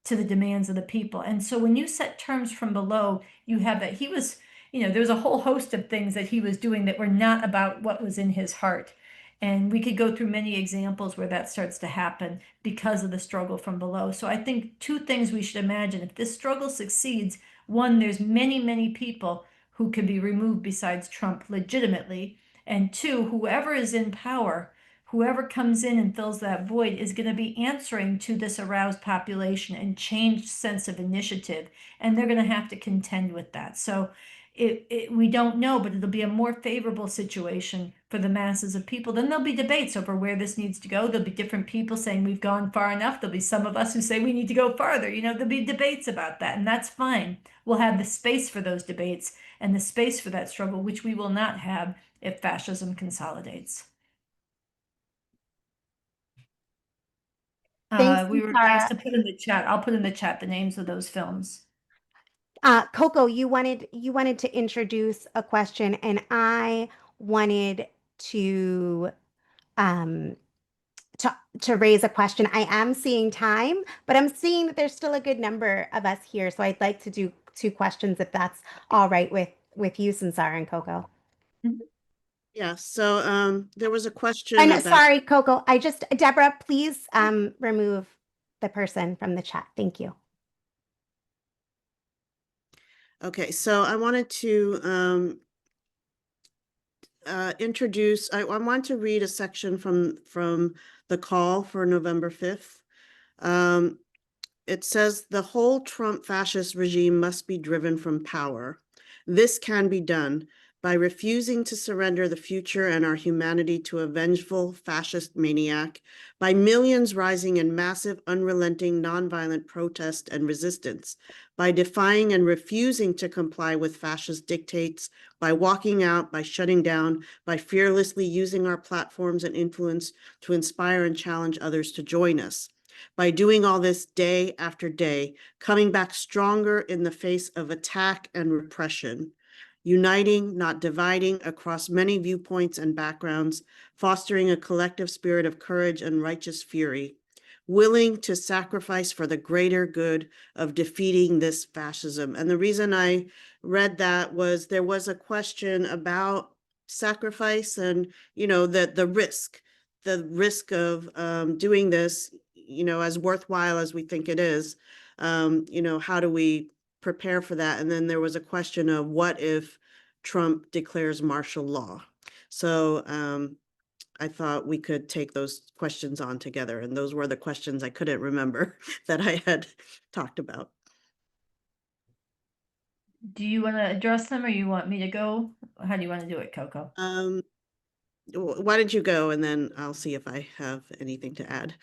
to the demands of the people. And so when you set terms from below, you have that he was, there was a whole host of things that he was doing that were not about what was in his heart. And we could go through many examples where that starts to happen because of the struggle from below. So I think two things we should imagine. If this struggle succeeds, one, there's many, many people who could be removed besides Trump legitimately. And two, whoever is in power, whoever comes in and fills that void is going to be answering to this aroused population and changed sense of initiative. And they're going to have to contend with that. So we don't know, but it'll be a more favorable situation for the masses of people. Then there'll be debates over where this needs to go. There'll be different people saying we've gone far enough. There'll be some of us who say we need to go farther. There'll be debates about that, and that's fine. We'll have the space for those debates and the space for that struggle, which we will not have if fascism consolidates. Thanks, We were asked Sarah. to put in the chat. I'll put in the chat the names of those films. Coco, you wanted to introduce a question, and I wanted to um to raise a question. I am seeing time, but I'm seeing that there's still a good number of us here, so I'd like to do two questions if that's all right with you, Sansara and Coco. Mhm. Yeah, so there was a question And about, sorry, Coco, Deborah, please remove the person from the chat. Thank you. okay, so I wanted to introduce, I want to read a section from the call for November 5th. It says the whole Trump fascist regime must be driven from power. This can be done by refusing to surrender the future and our humanity to a vengeful fascist maniac, by millions rising in massive, unrelenting, nonviolent protest and resistance, by defying and refusing to comply with fascist dictates, by walking out, by shutting down, by fearlessly using our platforms and influence to inspire and challenge others to join us. By doing all this day after day, coming back stronger in the face of attack and repression, uniting, not dividing, across many viewpoints and backgrounds, fostering a collective spirit of courage and righteous fury, willing to sacrifice for the greater good of defeating this fascism. And the reason I read that was there was a question about sacrifice and, the risk of doing this, as worthwhile as we think it is. How do we prepare for that? And then there was a question of what if Trump declares martial law? So I thought we could take those questions on together. And those were the questions I couldn't remember that I had talked about. Do you want to address them or you want me to go? How do you want to do it, Coco? Why don't you go and then I'll see if I have anything to add.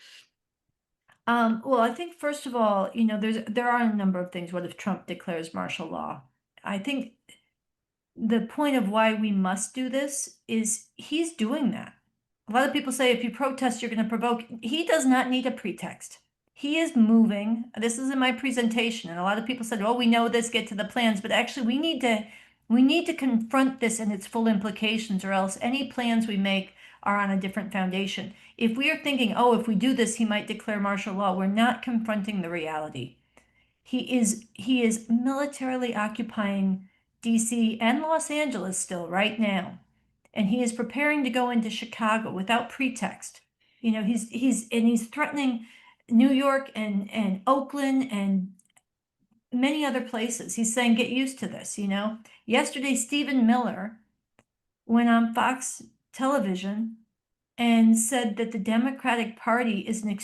Well, I think first of all, there are a number of things. What if Trump declares martial law? I think the point of why we must do this is he's doing that. A lot of people say if you protest, you're going to provoke. He does not need a pretext. He is moving. This is in my presentation, and a lot of people said, "Oh, we know this, get to the plans," but actually we need to confront this and its full implications, or else any plans we make are on a different foundation. If we are thinking, "Oh, if we do this, he might declare martial law," we're not confronting the reality. He is militarily occupying DC and Los Angeles still right now. And he is preparing to go into Chicago without pretext. He's threatening New York and Oakland and many other places. He's saying, get used to this. Yesterday, Stephen Miller went on Fox television and said that the Democratic Party is an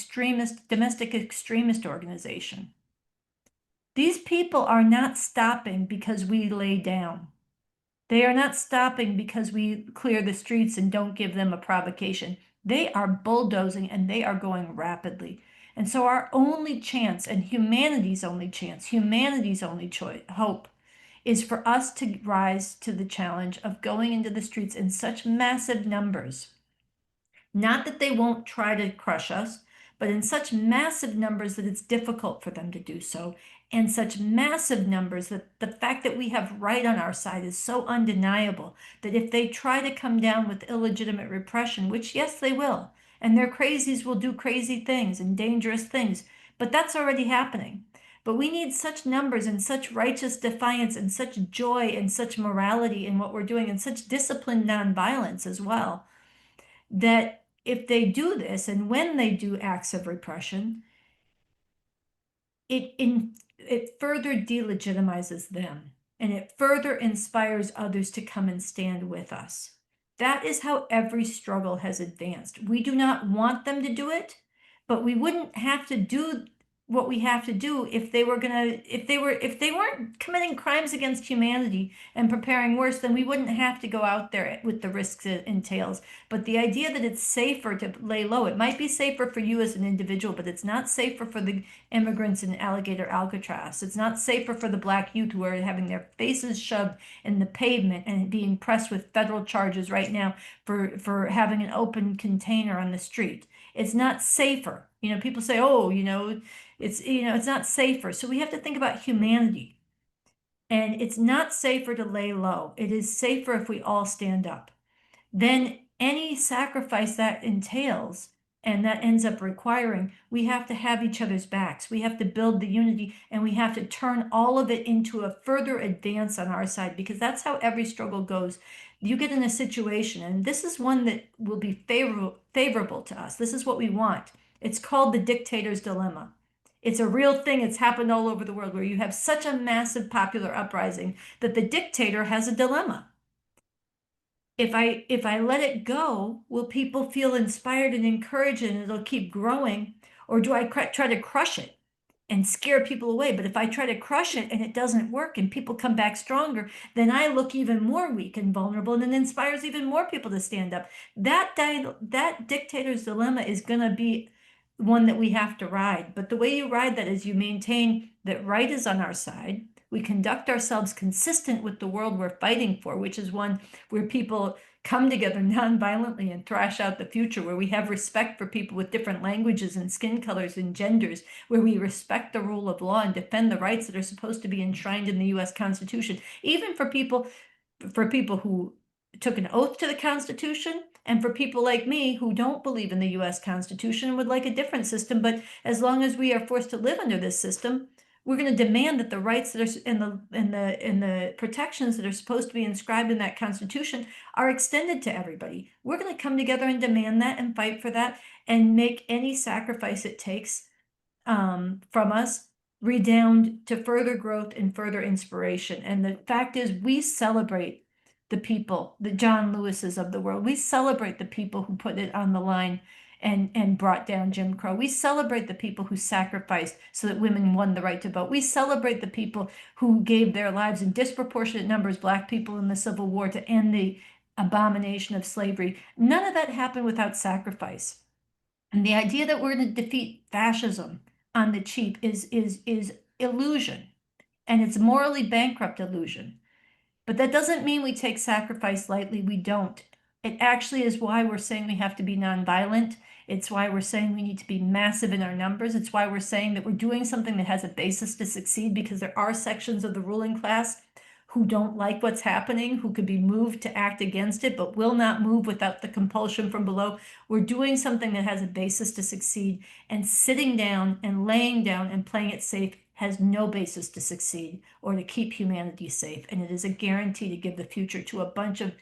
domestic extremist organization. These people are not stopping because we lay down. They are not stopping because we clear the streets and don't give them a provocation. They are bulldozing and they are going rapidly. And so our only chance and humanity's only chance, humanity's only hope is for us to rise to the challenge of going into the streets in such massive numbers. Not that they won't try to crush us, but in such massive numbers that it's difficult for them to do so, and such massive numbers that the fact that we have right on our side is so undeniable that if they try to come down with illegitimate repression, which yes, they will, and their crazies will do crazy things and dangerous things, but that's already happening. But we need such numbers and such righteous defiance and such joy and such morality in what we're doing and such disciplined nonviolence as well that if they do this and when they do acts of repression, it further delegitimizes them and it further inspires others to come and stand with us. That is how every struggle has advanced. We do not want them to do it, but we wouldn't have to do what we have to do if they weren't committing crimes against humanity and preparing worse, then we wouldn't have to go out there with the risks it entails. But the idea that it's safer to lay low, it might be safer for you as an individual, but it's not safer for the immigrants in Alligator Alcatraz. It's not safer for the black youth who are having their faces shoved in the pavement and being pressed with federal charges right now for having an open container on the street. It's not safer. You know, people say, oh, it's not safer. So we have to think about humanity. And it's not safer to lay low. It is safer if we all stand up. Then any sacrifice that entails and that ends up requiring, we have to have each other's backs. We have to build the unity and we have to turn all of it into a further advance on our side because that's how every struggle goes. You get in a situation, and this is one that will be favorable to us. This is what we want. It's called the dictator's dilemma. It's a real thing. It's happened all over the world where you have such a massive popular uprising that the dictator has a dilemma. If I let it go, will people feel inspired and encouraged and it'll keep growing? Or do I try to crush it and scare people away? But if I try to crush it and it doesn't work and people come back stronger, then I look even more weak and vulnerable and it inspires even more people to stand up. That dictator's dilemma is going to be one that we have to ride. But the way you ride that is you maintain that right is on our side. We conduct ourselves consistent with the world we're fighting for, which is one where people come together nonviolently and thrash out the future, where we have respect for people with different languages and skin colors and genders, where we respect the rule of law and defend the rights that are supposed to be enshrined in the US Constitution, even for people who took an oath to the Constitution and for people like me who don't believe in the US Constitution and would like a different system. But as long as we are forced to live under this system, we're going to demand that the rights that are in the protections that are supposed to be inscribed in that Constitution are extended to everybody. We're going to come together and demand that and fight for that and make any sacrifice it takes from us redound to further growth and further inspiration. And the fact is, we celebrate the people, the John Lewises of the world. We celebrate the people who put it on the line and brought down Jim Crow. We celebrate the people who sacrificed so that women won the right to vote. We celebrate the people who gave their lives in disproportionate numbers, Black people in the Civil War, to end the abomination of slavery. None of that happened without sacrifice. And the idea that we're going to defeat fascism on the cheap is illusion, and it's morally bankrupt illusion. But that doesn't mean we take sacrifice lightly. We don't. It actually is why we're saying we have to be nonviolent. It's why we're saying we need to be massive in our numbers. It's why we're saying that we're doing something that has a basis to succeed, because there are sections of the ruling class who don't like what's happening, who could be moved to act against it, but will not move without the compulsion from below. We're doing something that has a basis to succeed, and sitting down and laying down and playing it safe has no basis to succeed or to keep humanity safe. And it is a guarantee to give the future to a bunch of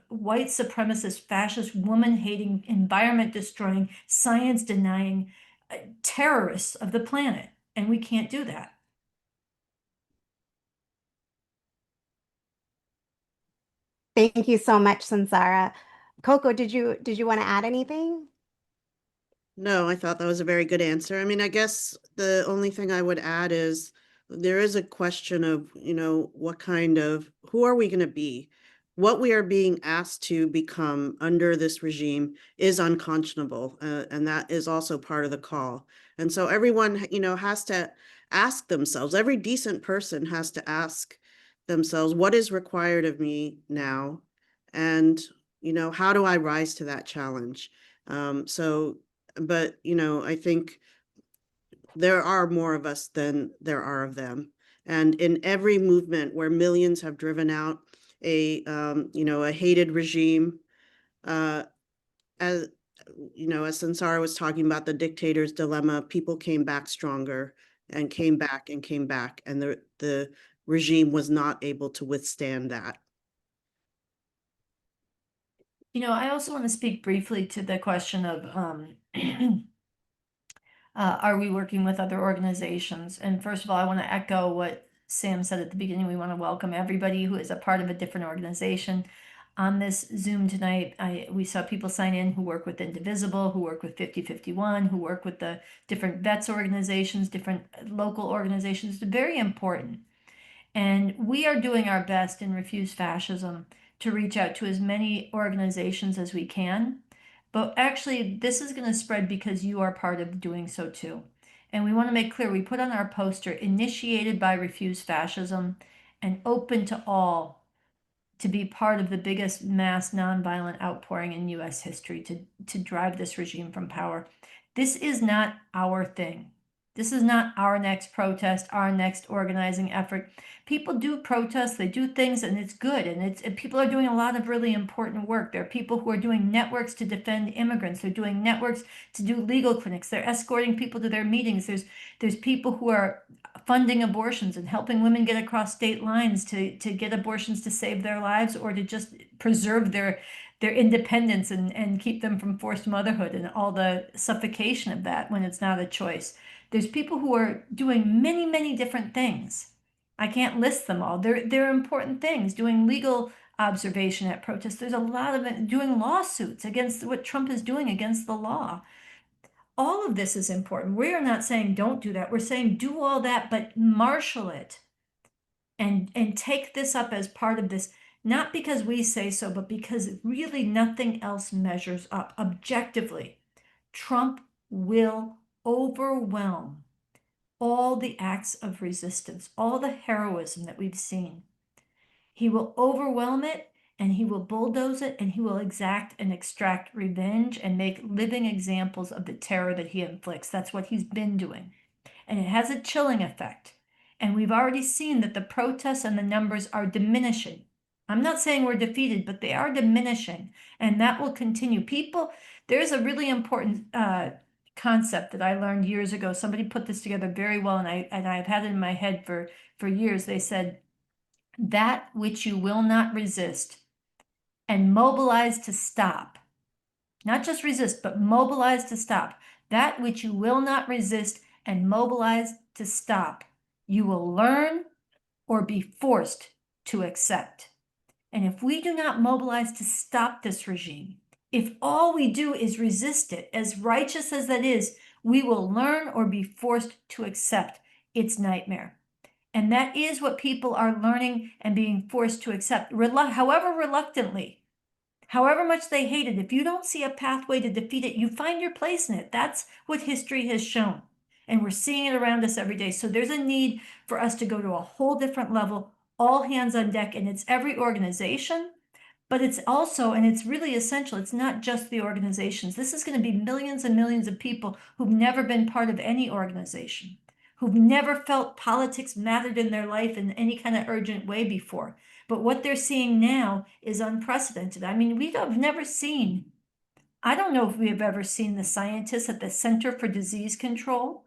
white supremacist, fascist, woman-hating, environment-destroying, science-denying terrorists of the planet. And we can't do that. Thank you so much, Sansara. Coco, did you want to add anything? No, I thought that was a very good answer. I mean, I guess the only thing I would add is there is a question of, who are we going to be? What we are being asked to become under this regime is unconscionable, and that is also part of the call. And so everyone, has to ask themselves, every decent person has to ask themselves, what is required of me now? And, how do I rise to that challenge? But I think there are more of us than there are of them. And in every movement where millions have driven out a hated regime, uh, as as Sansara was talking about the dictator's dilemma, people came back stronger and came back and came back, and the regime was not able to withstand that. I also want to speak briefly to the question of are we working with other organizations? And first of all, I want to echo what Sam said at the beginning. We want to welcome everybody who is a part of a different organization on this Zoom tonight. We saw people sign in who work with Indivisible, who work with 5051, who work with the different vets organizations, different local organizations. It's very important. And we are doing our best in Refuse Fascism to reach out to as many organizations as we can. But actually, this is going to spread because you are part of doing so too. And we want to make clear, we put on our poster, initiated by Refuse Fascism and open to all to be part of the biggest mass nonviolent outpouring in US history to drive this regime from power. This is not our thing. This is not our next protest, our next organizing effort. People do protest, they do things, and it's good. And people are doing a lot of really important work. There are people who are doing networks to defend immigrants. They're doing networks to do legal clinics. They're escorting people to their meetings. There's people who are funding abortions and helping women get across state lines to get abortions to save their lives or to just preserve their independence and keep them from forced motherhood and all the suffocation of that when it's not a choice. There's people who are doing many, many different things. I can't list them all. They're important things, doing legal observation at protests. There's a lot of it, doing lawsuits against what Trump is doing against the law. All of this is important. We are not saying don't do that. We're saying do all that, but marshal it and take this up as part of this, not because we say so, but because really nothing else measures up objectively. Trump will overwhelm all the acts of resistance, all the heroism that we've seen. He will overwhelm it and he will bulldoze it and he will exact and extract revenge and make living examples of the terror that he inflicts. That's what he's been doing. And it has a chilling effect. And we've already seen that the protests and the numbers are diminishing. I'm not saying we're defeated, but they are diminishing. And that will continue. There's a really important concept that I learned years ago. Somebody put this together very well, and I've had it in my head for years. They said, that which you will not resist and mobilize to stop, not just resist, but mobilize to stop. That which you will not resist and mobilize to stop, you will learn or be forced to accept. And if we do not mobilize to stop this regime, if all we do is resist it, as righteous as that is, we will learn or be forced to accept its nightmare. And that is what people are learning and being forced to accept, however reluctantly, however much they hate it. If you don't see a pathway to defeat it, you find your place in it. That's what history has shown. And we're seeing it around us every day. So there's a need for us to go to a whole different level, all hands on deck. And it's every organization, but it's also, and it's really essential, it's not just the organizations. This is going to be millions and millions of people who've never been part of any organization, who've never felt politics mattered in their life in any kind of urgent way before. But what they're seeing now is unprecedented. I mean, I don't know if we have ever seen the scientists at the Center for Disease Control.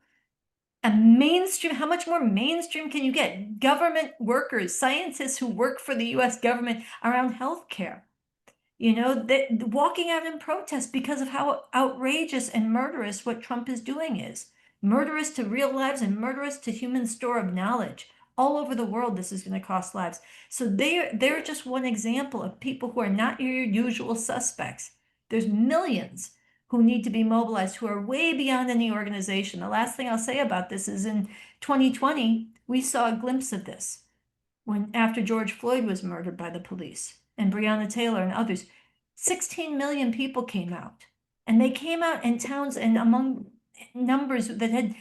How much more mainstream can you get? Government workers, scientists who work for the US government around healthcare, walking out in protest because of how outrageous and murderous what Trump is doing is. Murderous to real lives and murderous to human store of knowledge. All over the world, this is going to cost lives. So they're just one example of people who are not your usual suspects. There's millions who need to be mobilized, who are way beyond any organization. The last thing I'll say about this is in 2020, we saw a glimpse of this after George Floyd was murdered by the police and Breonna Taylor and others. 16 million people came out, and they came out in towns and among numbers that had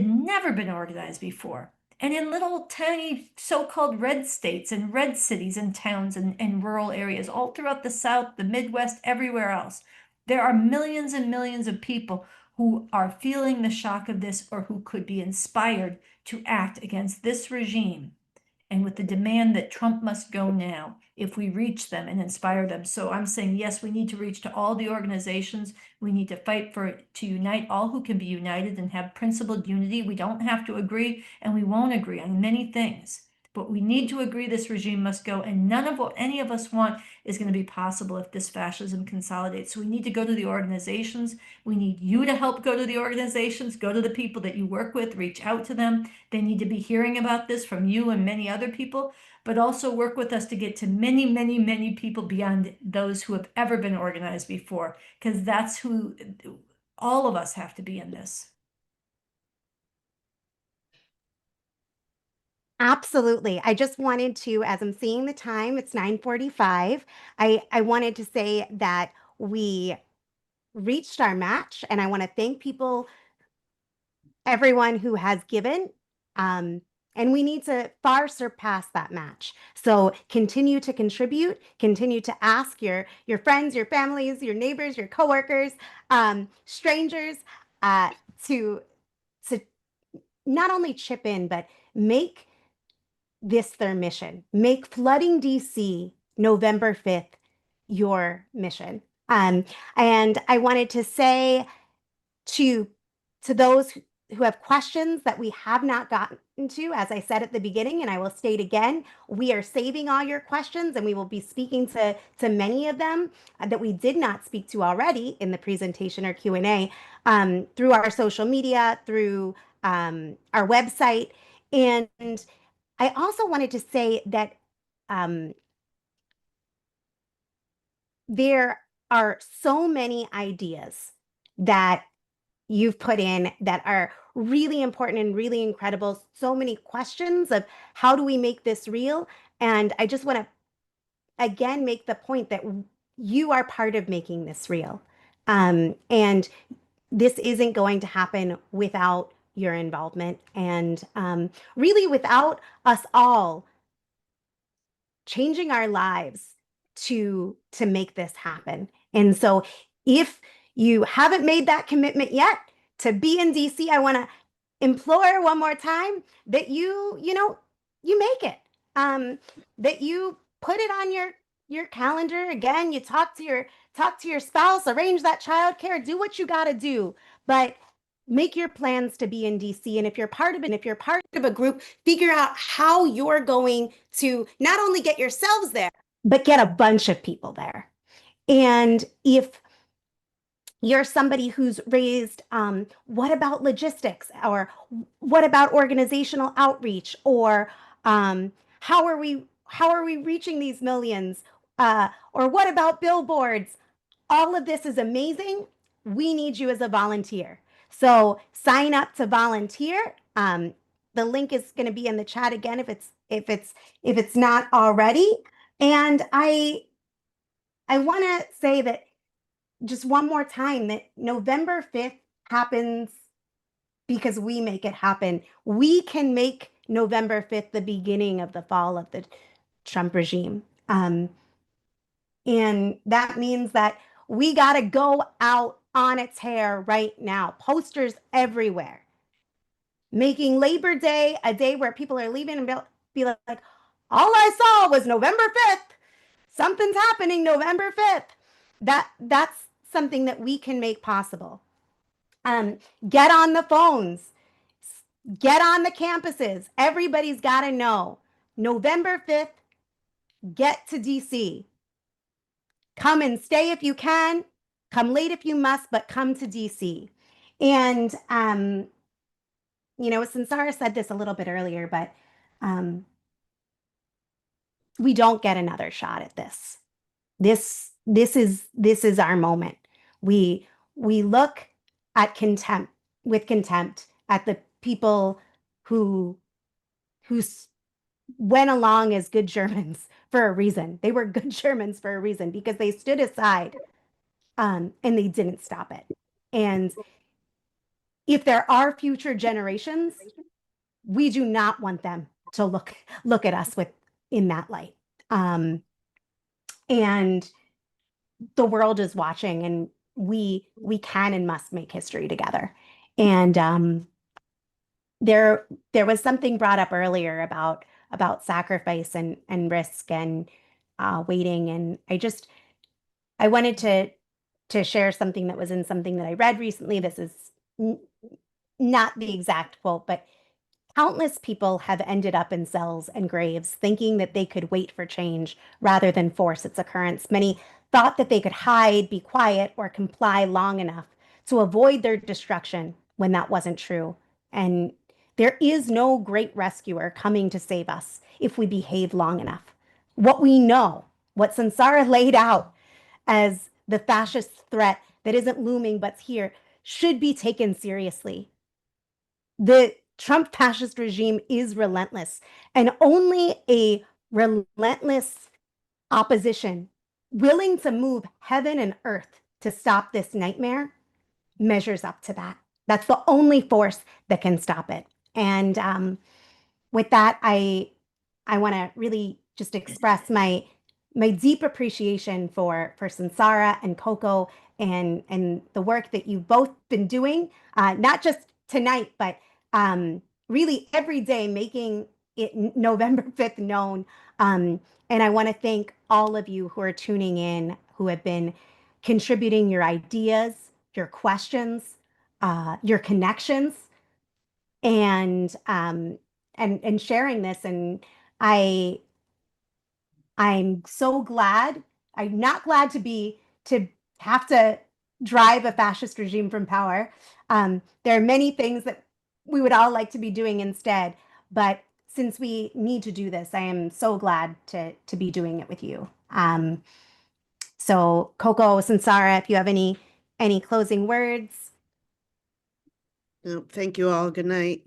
never been organized before, and in little tiny so-called red states and red cities and towns and rural areas all throughout the South, the Midwest, everywhere else. There are millions and millions of people who are feeling the shock of this or who could be inspired to act against this regime and with the demand that Trump must go now if we reach them and inspire them. So I'm saying, yes, we need to reach to all the organizations. We need to fight to unite all who can be united and have principled unity. We don't have to agree, and we won't agree on many things. But we need to agree this regime must go, and none of what any of us want is going to be possible if this fascism consolidates. So we need to go to the organizations. We need you to help go to the organizations, go to the people that you work with, reach out to them. They need to be hearing about this from you and many other people, but also work with us to get to many, many, many people beyond those who have ever been organized before, because that's who all of us have to be in this. Absolutely. I just wanted to, as I'm seeing the time, it's 9:45. I wanted to say that we reached our match, and I want to thank everyone who has given. Um, And we need to far surpass that match. So continue to contribute, continue to ask your friends, your families, your neighbors, your coworkers, strangers, uh, to to not only chip in, but make this their mission. Make flooding DC November 5th your mission. And I wanted to say to those who have questions that we have not gotten to, as I said at the beginning, and I will state again, we are saving all your questions and we will be speaking to many of them that we did not speak to already in the presentation or Q&A, through our social media, through our website. And I also wanted to say that um, there are so many ideas that you've put in that are really important and really incredible. So many questions of how do we make this real? And I just want to again make the point that you are part of making this real. And this isn't going to happen without your involvement and really without us all changing our lives to make this happen. And so if you haven't made that commitment yet to be in DC, I want to implore one more time that you make it. Um, that you put it on your calendar. Again, you talk to your spouse, arrange that childcare, do what you got to do, but make your plans to be in DC. And if you're part of a group, figure out how you're going to not only get yourselves there, but get a bunch of people there. And if you're somebody who's raised, what about logistics, or what about organizational outreach, or how are we reaching these millions, or what about billboards? All of this is amazing. We need you as a volunteer. So sign up to volunteer. The link is going to be in the chat again if it's not already. And I want to say that just one more time that November 5th happens because we make it happen. We can make November 5th the beginning of the fall of the Trump regime. And that means that we got to go out on its hair right now. Posters everywhere. Making Labor Day a day where people are leaving and be like, all I saw was November 5th. Something's happening November 5th. That's something that we can make possible. Get on the phones. Get on the campuses. Everybody's got to know. November 5th, get to DC. Come and stay if you can. Come late if you must, but come to DC. And, since Sarah said this a little bit earlier, but we don't get another shot at this. This is our moment. We look at contempt with contempt at the people who went along as good Germans for a reason. They were good Germans for a reason because they stood aside, and they didn't stop it. And if there are future generations, we do not want them to look at us with in that light. And the world is watching, and we can and must make history together. And there was something brought up earlier about sacrifice and risk and waiting, and I wanted to share something that was in something that I read recently. This is not the exact quote, but countless people have ended up in cells and graves thinking that they could wait for change rather than force its occurrence. Many thought that they could hide, be quiet, or comply long enough to avoid their destruction when that wasn't true. And there is no great rescuer coming to save us if we behave long enough. What we know, what Sansara laid out as the fascist threat that isn't looming but's here, should be taken seriously. The Trump fascist regime is relentless, and only a relentless opposition willing to move heaven and earth to stop this nightmare measures up to that. That's the only force that can stop it. And with that, I want to really just express my deep appreciation for Sansara and Coco and the work that you've both been doing, not just tonight, but really every day making it November 5th known. And I want to thank all of you who are tuning in, who have been contributing your ideas, your questions, your connections, and and sharing this. And I I'm so glad. I'm not glad to have to drive a fascist regime from power. There are many things that we would all like to be doing instead, but since we need to do this, I am so glad to be doing it with you. So Coco, Sansara, if you have any closing words. No, thank you all. Good night.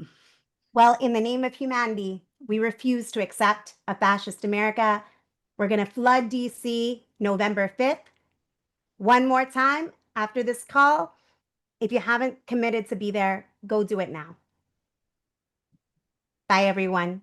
Well, in the name of humanity, we refuse to accept a fascist America. We're going to flood DC November 5th. One more time after this call. If you haven't committed to be there, go do it now. Bye, everyone.